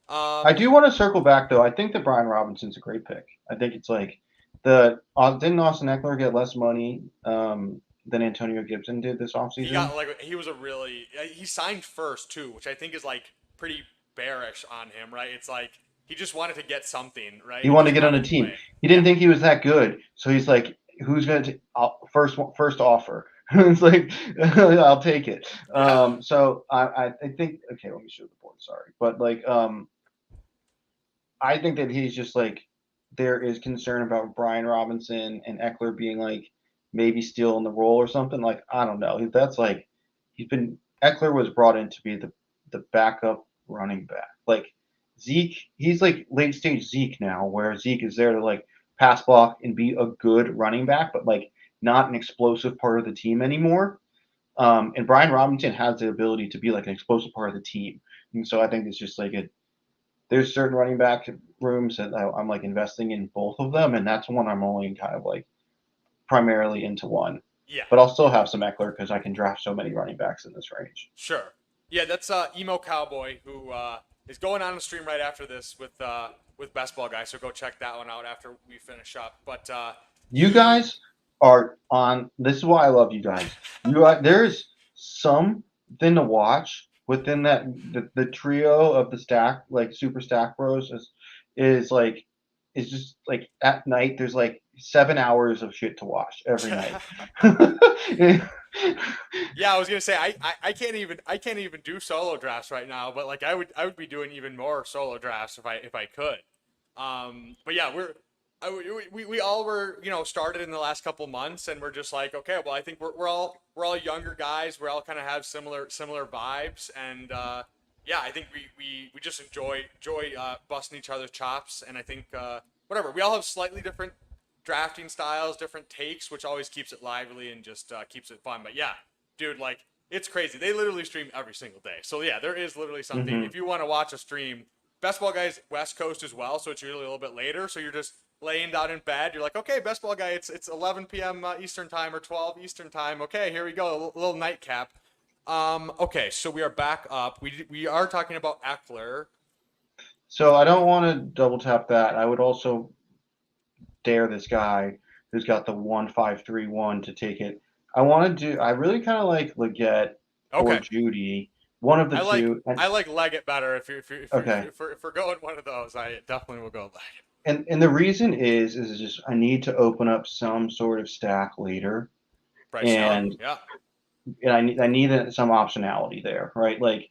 I do want to circle back though. I think that Brian Robinson's a great pick. I think it's like didn't Austin Eckler get less money than Antonio Gibson did this offseason? He signed first too, which I think is like pretty bearish on him, right? It's like he just wanted to get something, right? He wanted to get on a team. He didn't think he was that good, so he's like, "Who's gonna first offer?" It's like, I'll take it. Yeah. So I think okay. Let me show the board. Sorry, but like I think that he's just like there is concern about Brian Robinson and Eckler being like maybe still in the role or something. Like I don't know. That's like Eckler was brought in to be the backup running back. Like Zeke, he's like late stage Zeke now, where Zeke is there to like pass block and be a good running back, but like not an explosive part of the team anymore. And Brian Robinson has the ability to be like an explosive part of the team. And so I think it's just like there's certain running back rooms that I'm like investing in both of them, and that's one I'm only kind of like primarily into one. Yeah. But I'll still have some Eckler because I can draft so many running backs in this range. Sure. Yeah, that's Emo Cowboy who is going on the stream right after this with Best Ball Guy. So go check that one out after we finish up. But you guys are on. This is why I love you guys. There's something to watch within that the trio of the stack like super stack bros is like is just like at night there's like 7 hours of shit to watch every night. Yeah, I was gonna say I can't even do solo drafts right now, but like I would be doing even more solo drafts if I could. But yeah, we all were started in the last couple months, and we're just like, okay, well I think we're all younger guys. We all kind of have similar vibes, and yeah, I think we just enjoy busting each other's chops, and I think whatever, we all have slightly different drafting styles, different takes, which always keeps it lively and just keeps it fun. But yeah, dude, like it's crazy. They literally stream every single day. So yeah, there is literally something. Mm-hmm. If you want to watch a stream, Best Ball Guy's West Coast as well, so it's usually a little bit later. So you're just laying down in bed. You're like, okay, Best Ball Guy, it's 11 p.m. Eastern time or 12 Eastern time. Okay, here we go, a little nightcap. Okay, so we are back up. We are talking about Eckler. So I don't want to double tap that. I would also dare this guy who's got the 1531 to take it. I really kind of like Leggett or Judy. One of the two. I like Leggett better if okay. If we're going one of those, I definitely will go Leggett. And the reason is just I need to open up some sort of stack later. Bryce Young, yeah. And I need some optionality there, right? Like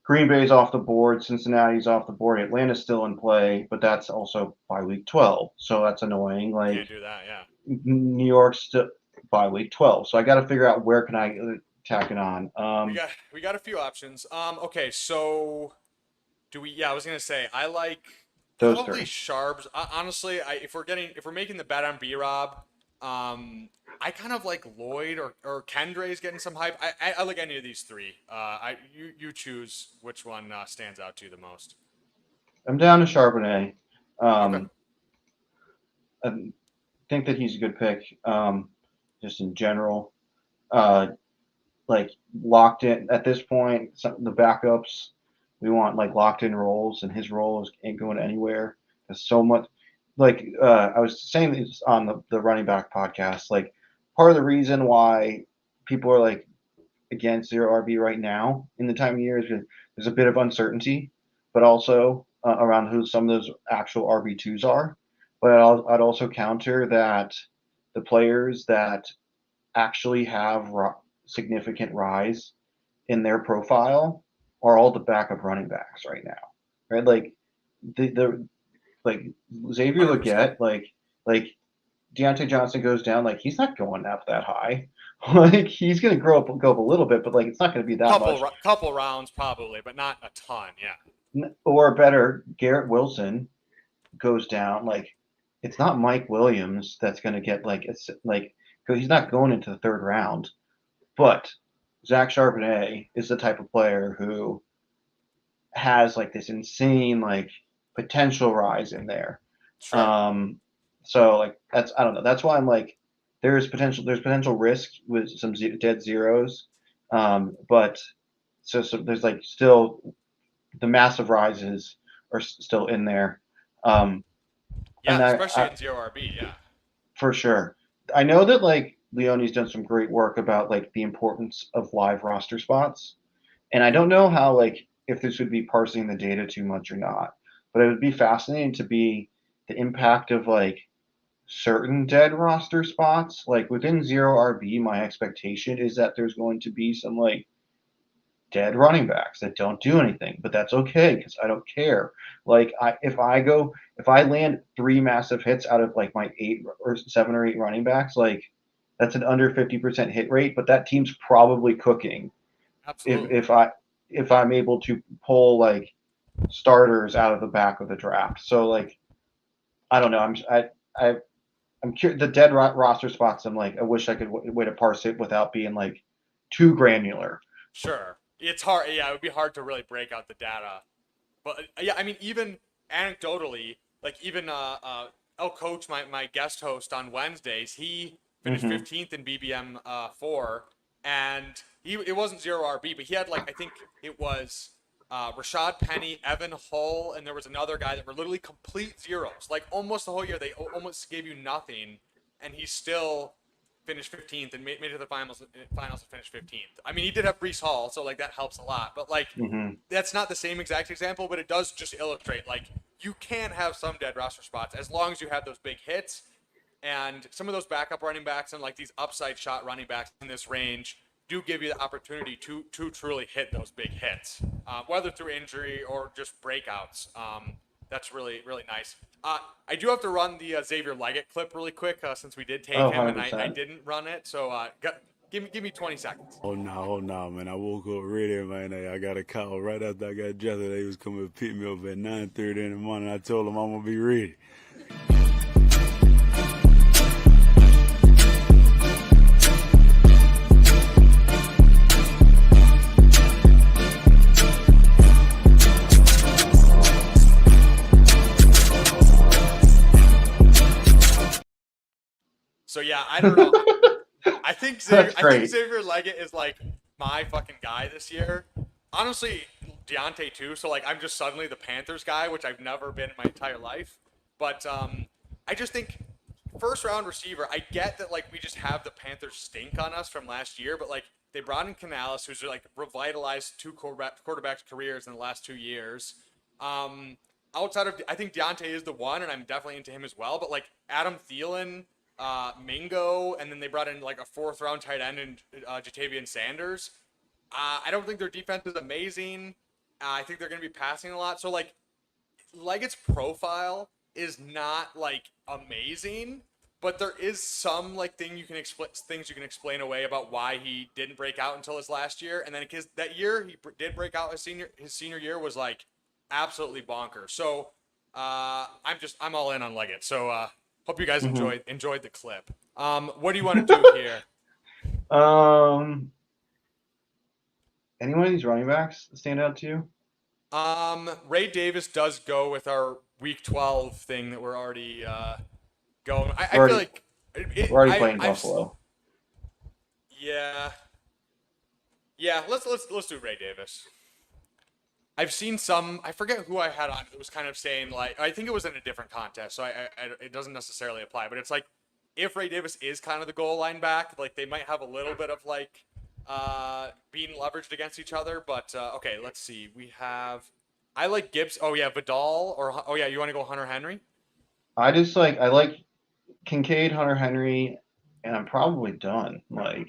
Green Bay's off the board, Cincinnati's off the board, Atlanta's still in play, but that's also by week 12, so that's annoying. Like can't do that, yeah. New York's still by week 12, so I got to figure out where can I tacking on. We got a few options. Okay, so do we? Yeah, I was gonna say I like Those probably three. Sharps. Honestly, if we're making the bet on B Rob, I kind of like Lloyd or Kendray's getting some hype. I like any of these three. You choose which one stands out to you the most. I'm down to Charbonnet. Okay. Um, I think that he's a good pick. Just in general, uh, like locked in at this point. The backups we want like locked in roles, and his role ain't going anywhere. There's so much. Like I was saying this on the running back podcast. Like part of the reason why people are like against zero RB right now in the time of year is because there's a bit of uncertainty, but also around who some of those actual RB2s are. But I'd also counter that the players that actually have significant rise in their profile are all the backup running backs right now, right? Like the like Xavier 100%. Legette, like Deontay Johnson goes down, like he's not going up that high. Like he's gonna go up a little bit, but like it's not gonna be that much. Couple rounds probably, but not a ton. Yeah. Or better, Garrett Wilson goes down, like it's not Mike Williams that's gonna get like it's like because he's not going into the third round. But Zach Charbonnet is the type of player who has like this insane like potential rise in there. Sure. Um, so like that's I don't know. That's why I'm like there's potential risk with some dead zeros, but so there's like still the massive rises are still in there, um, and Yeah, especially in zero RB. Yeah. for sure. I know that like Leone's done some great work about like the importance of live roster spots. And I don't know how like if this would be parsing the data too much or not, but it would be fascinating to be the impact of like certain dead roster spots. Like within zero RB, my expectation is that there's going to be some like dead running backs that don't do anything, but that's okay because I don't care. Like if I land three massive hits out of like my 8 or 7 or 8 running backs, like that's an under 50% hit rate, but that team's probably cooking if Absolutely. if I if I'm able to pull like starters out of the back of the draft. So like I don't know. I'm curious. The dead roster spots. I'm like I wish I could way to parse it without being like too granular. Sure. It's hard. Yeah, it would be hard to really break out the data. But yeah, I mean, even anecdotally, like even El Coach, my guest host on Wednesdays, he finished Hmm 15th in BBM four, and it wasn't zero RB, but he had like I think it was Rashad Penny, Evan Hull, and there was another guy that were literally complete zeros, like almost the whole year. They almost gave you nothing, and he still finished 15th and made it to the finals and finished 15th. I mean, he did have Brees Hall, so like that helps a lot. But like, hmm that's not the same exact example, but it does just illustrate like you can have some dead roster spots as long as you have those big hits. And some of those backup running backs and like these upside shot running backs in this range do give you the opportunity to truly hit those big hits, whether through injury or just breakouts. That's really nice. I do have to run the Xavier Leggett clip really quick since we did take Oh, him and I 100%. didn't run it. So give me 20 seconds. Oh no, man! I woke up ready, man. I got a call right after I got dressed. They was coming to pick me up at 9:30 in the morning. I told them I'm gonna be ready. So yeah, I don't know. I think That's great. Xavier Leggett is like my fucking guy this year. Honestly, Deontay too. So like I'm just suddenly the Panthers guy, which I've never been in my entire life. But I just think first round receiver. I get that like we just have the Panthers stink on us from last year, but like they brought in Canales, who's like revitalized two quarterbacks' careers in the last 2 years. Um, Outside of I think Deontay is the one, and I'm definitely into him as well. But like Adam Thielen, Mingo, and then they brought in like a fourth round tight end in Jatavian Sanders. I don't think their defense is amazing. I think they're going to be passing a lot. So like Leggett's profile is not like amazing, but there is some like things you can explain away about why he didn't break out until his last year, and then because that year he did break out his senior year was like absolutely bonkers. So I'm all in on Leggett. So hope you guys Hmm. enjoyed the clip. What do you want to do here? Um, Anyone of these running backs stand out to you? Ray Davis does go with our Week 12 thing that we're already going. I We're feel already like we're already playing I've Buffalo. yeah. Yeah, let's do Ray Davis. I've seen some. I forget who I had on. It was kind of saying like I think it was in a different contest, so it doesn't necessarily apply. But it's like if Ray Davis is kind of the goal line back, like they might have a little bit of like being leveraged against each other. But okay, let's see. We have. I like Gibbs. Oh yeah, Vidal or oh yeah, you want to go Hunter Henry? I like Kincaid, Hunter Henry, and I'm probably done. Like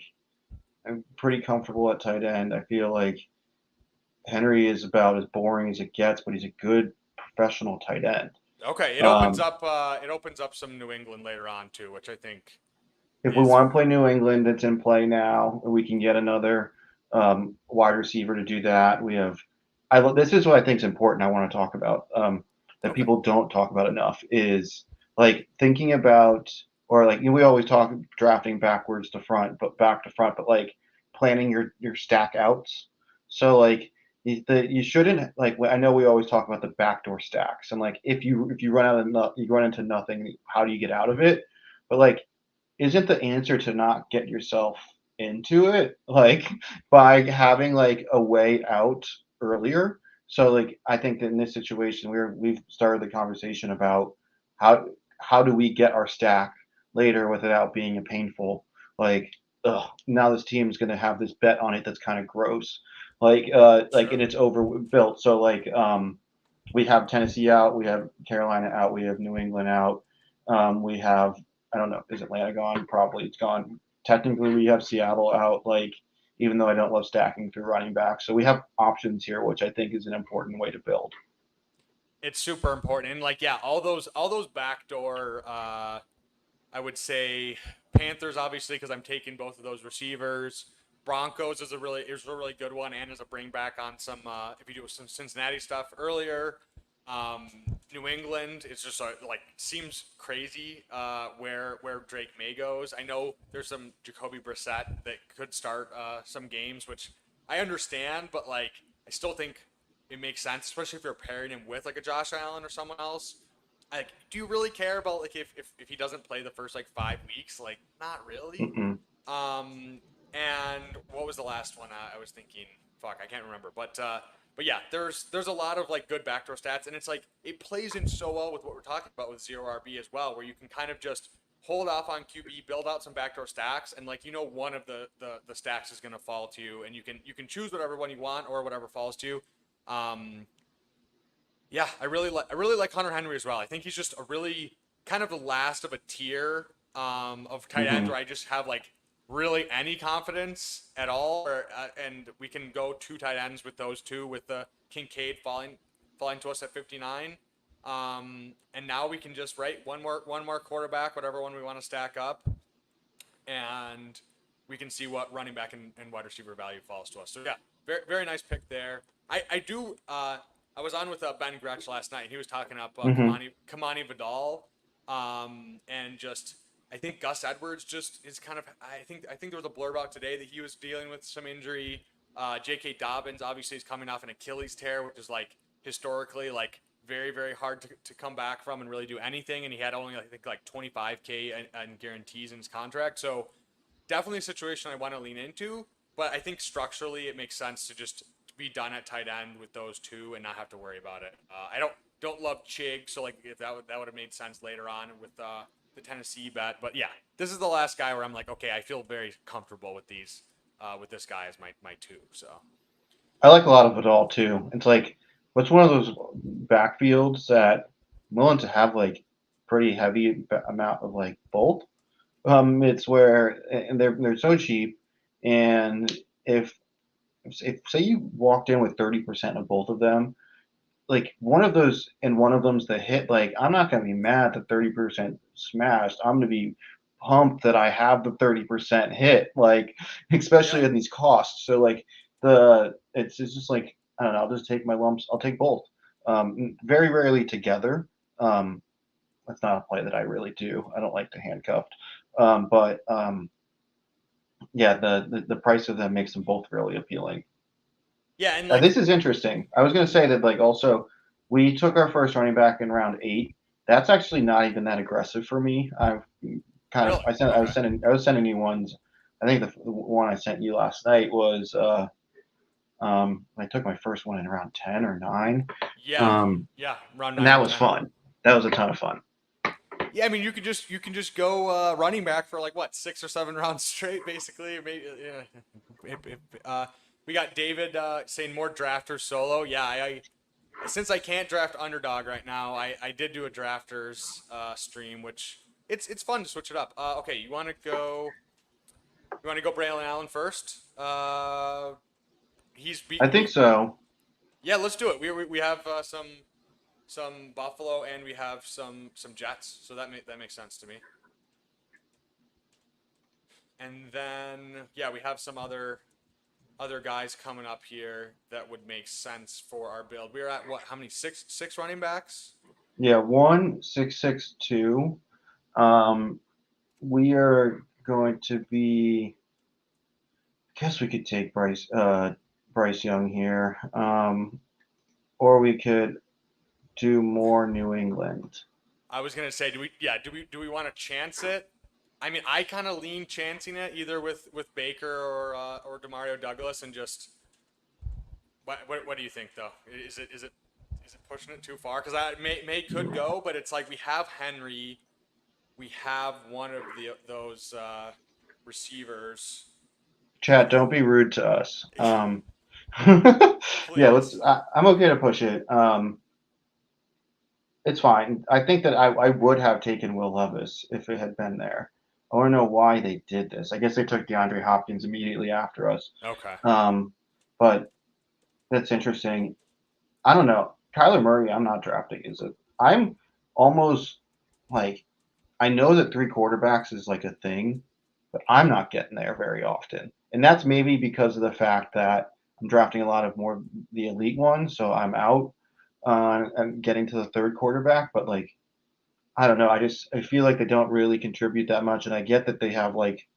I'm pretty comfortable at tight end. I feel like Henry is about as boring as it gets, but he's a good professional tight end. Okay, Um, it opens up some New England later on too, which I think if we is want to play New England, that's in play now. We can get another wide receiver to do that. We have. This is what I think is important. I want to talk about that okay. people don't talk about enough is like thinking about or like we always talk drafting backwards to front, but back to front, but like planning your stack outs. So like you shouldn't like I know we always talk about the backdoor stacks and like if you run out of you run into nothing, how do you get out of it? But like isn't the answer to not get yourself into it like by having like a way out earlier? So like I think that in this situation we've started the conversation about how how do we get our stack later without being a painful like ugh, now this team's going to have this bet on it that's kind of gross like Sure. and it's overbuilt. So like we have Tennessee out, we have Carolina out, we have New England out. We have I don't know, is Atlanta gone? Probably it's gone. Technically, we have Seattle out. Like even though I don't love stacking through running back, so we have options here, which I think is an important way to build. It's super important, and like yeah, all those backdoor I would say Panthers obviously because I'm taking both of those receivers. Broncos is a really good one and is a bring back on some if you do some Cincinnati stuff earlier. Um, New England is just like seems crazy where Drake May goes. I know there's some Jacoby Brissett that could start some games, which I understand, but like I still think it makes sense, especially if you're pairing him with like a Josh Allen or someone else. Like, do you really care about like if he doesn't play the first like 5 weeks? Like, not really. Mm-mm. Um, and what was the last one I was thinking? Fuck, I can't remember. But yeah, there's a lot of like good backdoor stats, and it's like it plays in so well with what we're talking about with zero RB as well, where you can kind of just hold off on QB, build out some backdoor stacks, and like one of the stacks is gonna fall to you, and you can choose whatever one you want or whatever falls to you. Um, yeah, I really like Hunter Henry as well. I think he's just a really kind of the last of a tier of tight ends Mm-hmm. where I just have like really any confidence at all, and we can go two tight ends with those two with the Kincaid falling to us at 59. And now we can just one more quarterback, whatever one we want to stack up, and we can see what running back and wide receiver value falls to us. So yeah, very very nice pick there. I do. I was on with Ben Gretsch last night, and he was talking up Mm-hmm. Kamani Vidal, and just I think Gus Edwards just is kind of. I think there was a blurb out today that he was dealing with some injury. J.K. Dobbins obviously is coming off an Achilles tear, which is like historically like very very hard to come back from and really do anything. And he had only I think like 25K and guarantees in his contract, so definitely a situation I want to lean into. But I think structurally it makes sense to just be done at tight end with those two and not have to worry about it. I don't love Chig, so like if that would have made sense later on with the Tennessee bet. But yeah, this is the last guy where I'm like, okay, I feel very comfortable with these with this guy as my two. So I like a lot of it all too. It's like what's one of those backfields that I'm willing to have like pretty heavy amount of like both. It's where and they're so cheap, and if if say you walked in with 30% of both of them, like one of those and one of them's the hit, like I'm not gonna be mad that 30% smashed, I'm gonna be pumped that I have the 30% hit, like especially Yeah. in these costs. So like it's just like I don't know. I'll just take my lumps. I'll take both. Very rarely together. Um, that's not a play that I really do. I don't like the handcuffed. But yeah, the price of them makes them both really appealing. Yeah, and like, This is interesting. I was going to say that like also we took our first running back in round 8. That's actually not even that aggressive for me. I've kind of really? I Okay. was sending you ones. I think the one I sent you last night was I took my first one in around 10 or 9. Yeah. Um, Yeah. Round and 9 that or was 10. fun. That was a ton of fun. Yeah, I mean, you can just go running back for like what 6 or 7 rounds straight, basically. Maybe we got David saying more drafters solo. Yeah, since I can't draft underdog right now, I did do a drafters stream, which it's fun to switch it up. Okay, you want to go Braylon Allen first? He's I beat think we so. Yeah, let's do it. We have some Buffalo and we have some Jets, so that makes sense to me. And then yeah, we have some other guys coming up here that would make sense for our build. We're at what? How many? Six running backs? Yeah, 1662. Um, we are going to be. I guess we could take Bryce Young here, or we could do more New England. I was gonna say, do we want to chance it? I mean, I kind of lean chancing it either with Baker or Demario Douglas, and just what do you think though? Is it pushing it too far? Because I May could go, but it's like we have Henry, we have one of those receivers. Chat, don't be rude to us. Yeah, Please. I'm okay to push it. It's fine. I think that I would have taken Will Levis if it had been there. I want to know why they did this. I guess they took DeAndre Hopkins immediately after us. Okay. Um, but that's interesting. I don't know. Kyler Murray, I'm not drafting. Is it? I'm almost like I know that 3 quarterbacks is like a thing, but I'm not getting there very often. And that's maybe because of the fact that I'm drafting a lot of more the elite ones, so I'm out and getting to the 3rd quarterback. But like I don't know, I feel like they don't really contribute that much, and I get that they have like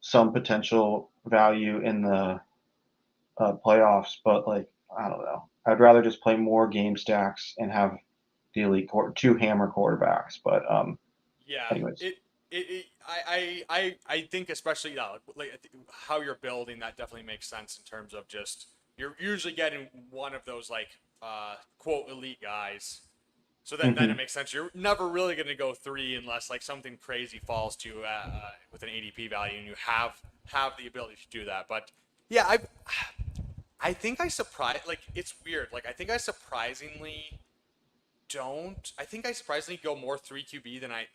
some potential value in the playoffs, but like I don't know. I'd rather just play more game stacks and have the elite 2 hammer quarterbacks. But Yeah, anyways, I think especially like how you're building that definitely makes sense in terms of just you're usually getting one of those like quote elite guys, so then it hmm makes sense. You're never really going to go 3 unless like something crazy falls to you with an ADP value and you have the ability to do that. But yeah, I think I surprised like it's weird. Like I think I surprisingly don't. I think I surprisingly go more 3 QB than I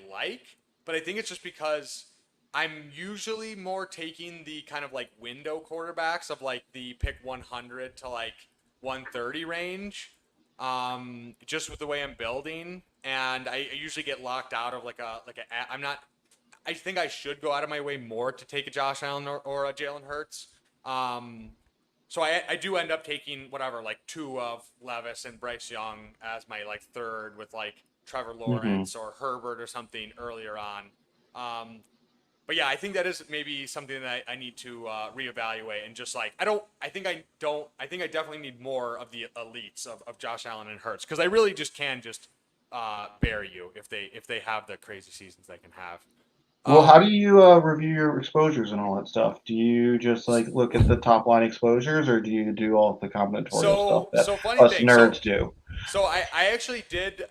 like, but I think it's just because I'm usually more taking the kind of like window quarterbacks of like the pick 100 to like 130 range. Just with the way I'm building, and I usually get locked out of like a. I'm not. I think I should go out of my way more to take a Josh Allen or a Jalen Hurts. Um, so I do end up taking whatever, like 2 of Levis and Bryce Young as my like 3rd with like Trevor hmm Lawrence or Herbert or something earlier on. Um, but yeah, I think that is maybe something that I need to reevaluate and just like I think I definitely need more of the elites of Josh Allen and Hurts because I really just can just bury you if they have the crazy seasons they can have. Well, how do Um, you review your exposures and all that stuff? Do you just like look at the top line exposures, or do you do all of the combinatorial stuff that so funny us thing. So nerds do? So I actually did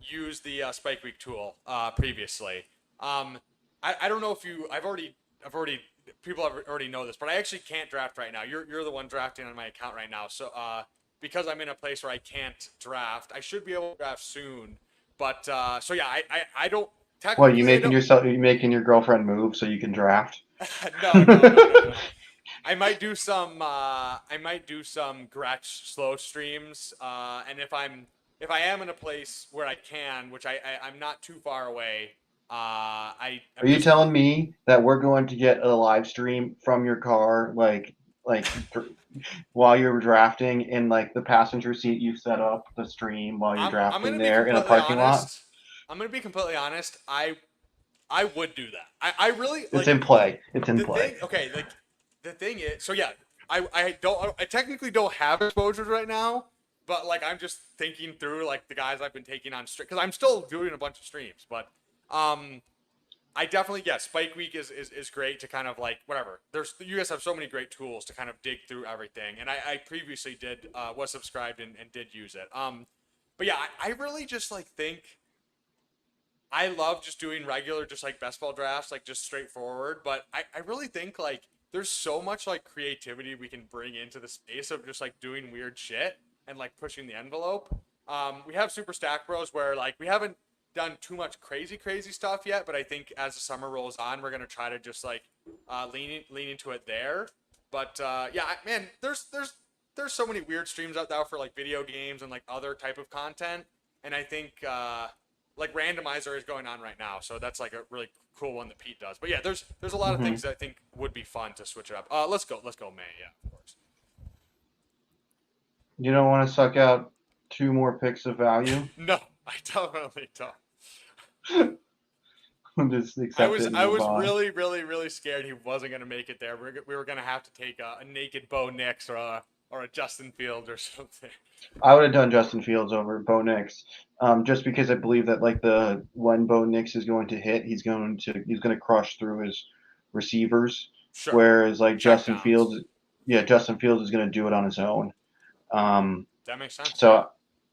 use the Spike Week tool previously. I don't know if I've already people have already know this, but I actually can't draft right now. You're the one drafting on my account right now. So because I'm in a place where I can't draft, I should be able to draft soon. But so yeah, I don't What, you technically I making don't. yourself? You making your girlfriend move so you can draft? No. I might do some Gretsch slow streams, and if I am in a place where I can, which I'm not too far away, I'm Are you just telling me that we're going to get a live stream from your car, while you're drafting in like the passenger seat you set up the stream while you're I'm drafting gonna be there in a completely parking lot? honest. I'm gonna be completely honest. I would do that. I really It's like in play. It's in the play. thing. Okay, like the thing is, so yeah, I technically don't have exposures right now, but like I'm just thinking through like the guys I've been taking on stream because I'm still doing a bunch of streams, but um I definitely, yeah, Spike Week is great to kind of like whatever. You guys have so many great tools to kind of dig through everything, and I previously did was subscribed and did use it. But yeah, I really just like think I love just doing regular, just like best ball drafts, like just straightforward. But I really think like there's so much like creativity we can bring into the space of just like doing weird shit and like pushing the envelope. We have Super Stack Bros where like we haven't done too much crazy stuff yet, but I think as the summer rolls on, we're gonna try to just like lean into it there. But yeah, man, there's so many weird streams out there for like video games and like other type of content, and I think like randomizer is going on right now, so that's like a really cool one that Pete does. But yeah, there's a lot of Hmm. things that I think would be fun to switch it up. Let's go, May. Yeah, of course. You don't want to suck out 2 more picks of value? No, I definitely don't. Just accept it and I move was on. really scared he wasn't gonna make it there. We were gonna have to take a naked Bo Nix or a Justin Fields or something. I would have done Justin Fields over Bo Nix, just because I believe that like the when Bo Nix is going to hit, he's going to crush through his receivers, Sure, whereas like check downs. Justin Fields is going to do it on his own. Um, That makes sense. Yeah, so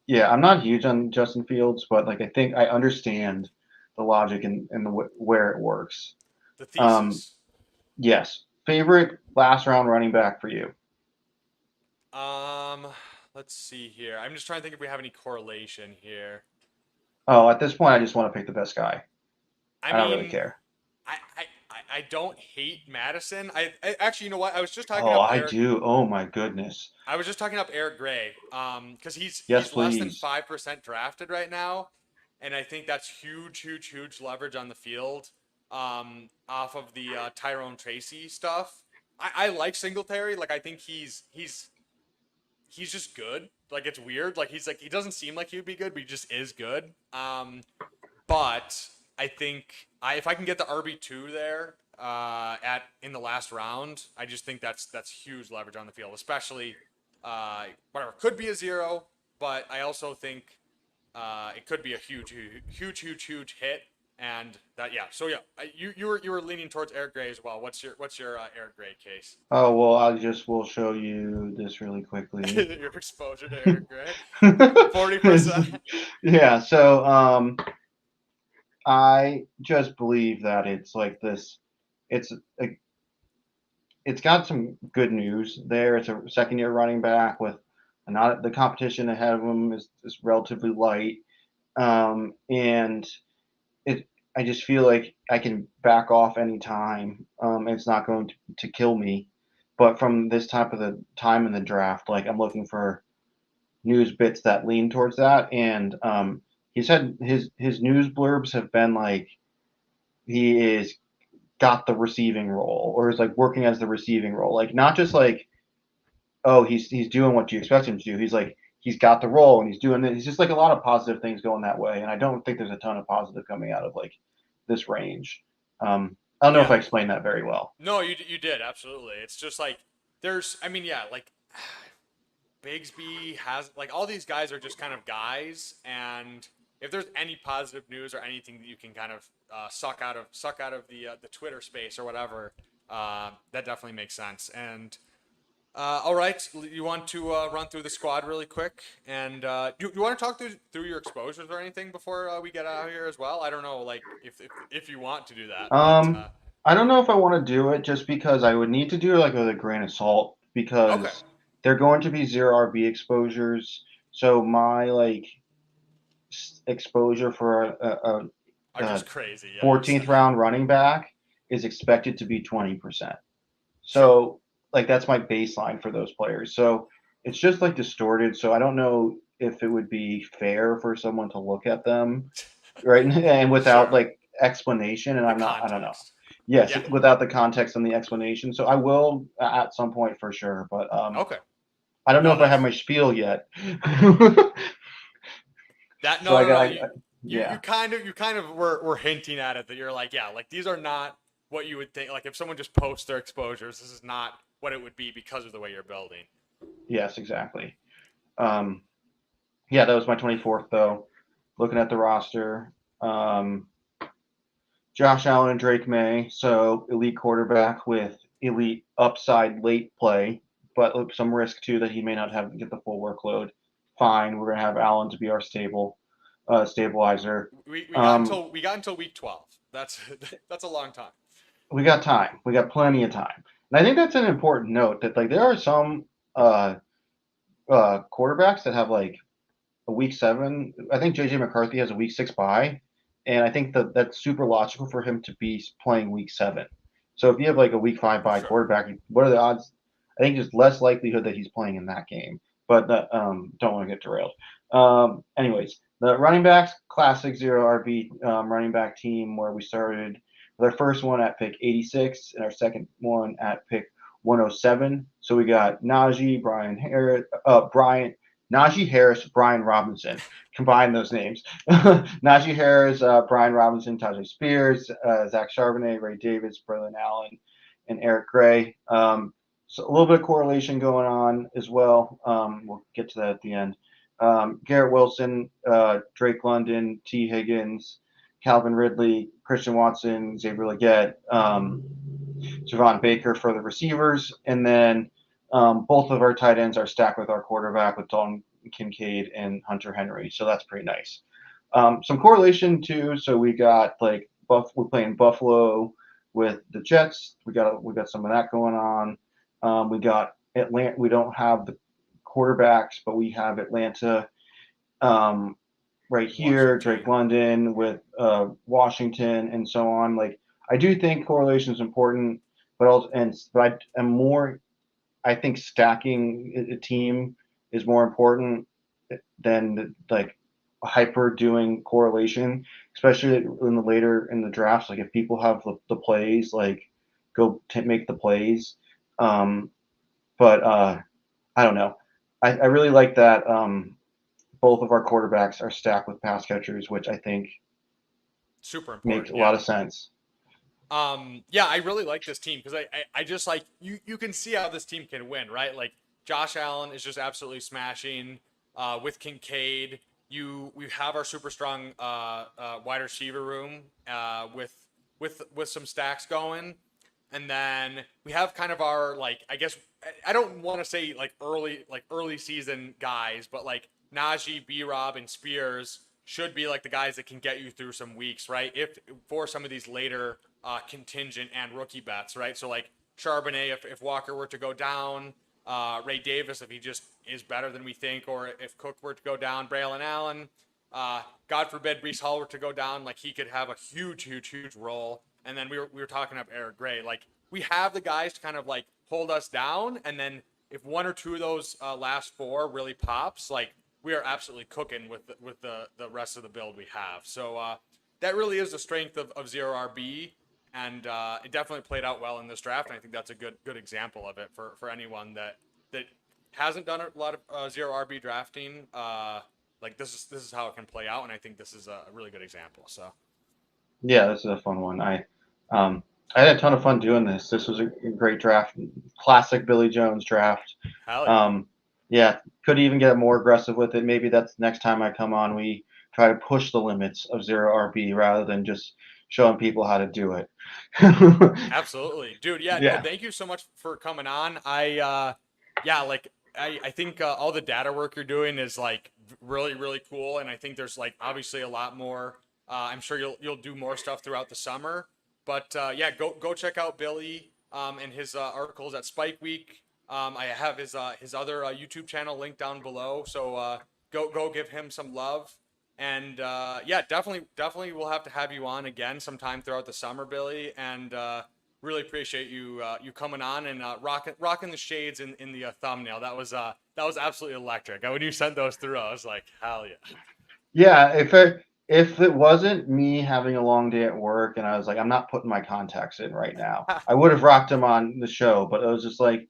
yeah, I'm not huge on Justin Fields, but like I think I understand the logic and where it works. the Um, thesis. yes, favorite last round running back for you? Um, let's see here. I'm just trying to think if we have any correlation here. Oh, at this point, I just want to pick the best guy. I I don't really mean, care. I don't hate Madison. I actually, you know what? I was just talking Oh, up I Eric. do. Oh my goodness. I was just talking up Eric Gray. Because Yes, he's less than please. 5% drafted right now, and I think that's huge leverage on the field. Off of the Tyrone Tracy stuff. I like Singletary. Like I think he's just good. Like it's weird. Like he's like he doesn't seem like he would be good, but he just is good. But I think if I can get the RB2 there at in the last round, I just think that's huge leverage on the field, especially whatever could be a zero, but I also think it could be a huge hit. And that yeah, so yeah, you were leaning towards Eric Gray as well. What's your Eric Gray case? Oh well, will show you this really quickly. Your exposure to Eric Gray, 40%. Yeah. So I just believe that it's like this. It's a, it's got some good news there. It's a second year running back with not the competition ahead of him is relatively light. And it I just feel like I can back off anytime. It's not going to kill me. But from this type of the time in the draft, like I'm looking for news bits that lean towards that. And he said his news blurbs have been like he is got the receiving role or is like working as the receiving role. Like not just like, oh, he's doing what you expect him to do. He's like he's got the role and he's doing it. He's just like a lot of positive things going that way. And I don't think there's a ton of positive coming out of like this range. I don't know if Yeah. I explained that very well. No, you did absolutely. It's just like I mean, yeah, like Bigsby has like all these guys are just kind of guys, and if there's any positive news or anything that you can kind of suck out of the Twitter space or whatever, that definitely makes sense. And all right, you want to run through the squad really quick, and you want to talk through your exposures or anything before we get out of here as well? I don't know, like if you want to do that, but I don't know if I want to do it just because I would need to do it like with a grain of salt okay, because they're going to be zero RB exposures. So my like exposure for are a just crazy. Yeah, you 14th said round running back is expected to be 20%. sure. So like that's my baseline for those players. So it's just like distorted. So I don't know. if it would be fair for someone to look at them, right? And without Sure. like explanation, and The I don't know. context. Yes, Yeah. without the context and the explanation. So I will at some point for sure, but Okay. I don't know No, if I no. have my spiel yet. That So no, I no, no. got, You yeah, kind of were hinting at it that you're like, yeah, like these are not what you would think. Like if someone just posts their exposures, this is not what it would be because of the way you're building. yes, exactly. Um, yeah, that was my 24th though. Looking at the roster, um, Josh Allen and Drake May, so elite quarterback with elite upside late play, but some risk too that he may not have get the full workload. Fine, we're gonna have Allen to be our stabilizer. We got until week 12. That's that's a long time. We got time. We got plenty of time, and I think that's an important note that like there are some uh, quarterbacks that have like a week 7. I think JJ McCarthy has a week 6 bye, and I think that that's super logical for him to be playing week 7. So if you have like a week 5 bye Sure. quarterback, what are the odds? I think there's less likelihood that he's playing in that game. But don't want to get derailed. Anyways, the running backs, classic zero RB running back team where we started with our first one at pick 86 and our second one at pick 107. So we got Najee Harris, Brian Robinson. Combine those names. Najee Harris, Brian Robinson, Tajay Spears, Zach Charbonnet, Ray Davis, Braylon Allen, and Eric Gray. So a little bit of correlation going on as well. We'll get to that at the end. Garrett Wilson, Drake London, T. Higgins, Calvin Ridley, Christian Watson, Xavier Legette, Javon Baker for the receivers, and then both of our tight ends are stacked with our quarterback with Dalton Kincaid and Hunter Henry, so that's pretty nice. Some correlation too. So we got like we're playing Buffalo with the Jets. We got some of that going on. We got Atlanta. We don't have the quarterbacks, but we have Atlanta right here. Drake Washington. London with Washington and so on. Like I do think correlation is important, but I'm more. I think stacking a team is more important than like hyper doing correlation, especially in the later in the drafts. Like if people have the plays, like go make the plays. Um, but I don't know. I really like that both of our quarterbacks are stacked with pass catchers, which I think Super makes a important. lot Yeah. of sense. Yeah, I really like this team because I just like you can see how this team can win, right? Like Josh Allen is just absolutely smashing with Kincaid. We have our super strong wide receiver room with some stacks going, and then we have kind of our like I guess I don't want to say like early season guys, but like Najee, B Rob, and Spears should be like the guys that can get you through some weeks, right? If for some of these later contingent and rookie bets, right? So like Charbonnet, if Walker were to go down, Ray Davis, if he just is better than we think, or if Cook were to go down, Braylon Allen, God forbid Brees Hall were to go down, like he could have a huge role. And then we were talking up Eric Gray, like we have the guys to kind of like hold us down, and then if one or two of those last 4 really pops, like we are absolutely cooking with the rest of the build we have. So that really is the strength of zero RB, and it definitely played out well in this draft. And I think that's a good example of it for anyone that hasn't done a lot of zero RB drafting. Like this is how it can play out, and I think this is a really good example. So Yeah, this is a fun one. Um, I had a ton of fun doing this. This was a great draft, classic Billy Jones draft. hell yeah. Um, yeah, could even get more aggressive with it. Maybe that's next time I come on, we try to push the limits of zero RB rather than just showing people how to do it. Absolutely, dude. Yeah, no, Yeah, thank you so much for coming on. Yeah, like I think all the data work you're doing is like really cool, and I think there's like obviously a lot more. I'm sure you'll do more stuff throughout the summer, but yeah, go check out Billy and his articles at Spike Week. I have his other YouTube channel linked down below, so go give him some love. And yeah, definitely we'll have to have you on again sometime throughout the summer, Billy. And really appreciate you you coming on and rocking the shades in the thumbnail. That was absolutely electric. When you sent those through, I was like, hell yeah. Yeah, if it wasn't me having a long day at work and I was like, I'm not putting my contacts in right now, I would have rocked them on the show. But it was just like,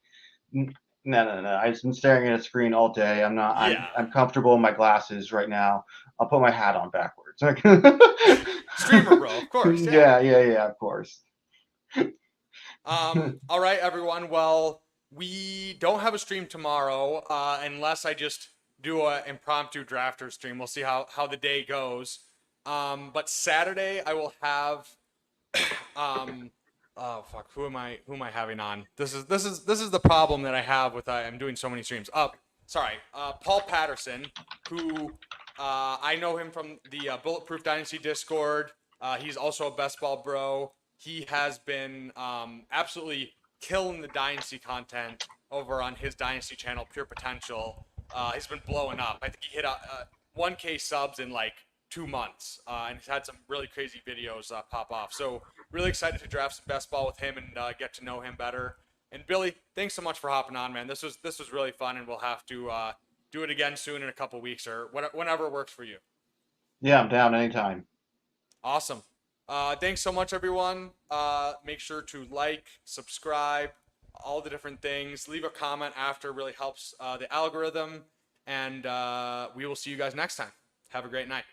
no. I've just been staring at a screen all day. I'm not. Yeah. I'm comfortable in my glasses right now. I'll put my hat on backwards. Streamer, bro, of course. Yeah, of course. All right, everyone. Well, we don't have a stream tomorrow, unless I just do an impromptu drafter stream. We'll see how the day goes. But Saturday I will have oh fuck, who am I having on? This is the problem that I have with I'm doing so many streams. Paul Patterson, who I know him from the Bulletproof Dynasty Discord. He's also a best ball bro. He has been absolutely killing the Dynasty content over on his Dynasty channel, Pure Potential. He's been blowing up. I think he hit 1K subs in like 2 months, and he's had some really crazy videos pop off. So really excited to draft some best ball with him and get to know him better. And Billy, thanks so much for hopping on, man. This was really fun, and we'll have to do it again soon in a couple weeks or whenever works for you. Yeah, I'm down anytime. Awesome. Thanks so much, everyone. Make sure to like, subscribe, all the different things. Leave a comment after, really helps the algorithm. And we will see you guys next time. Have a great night.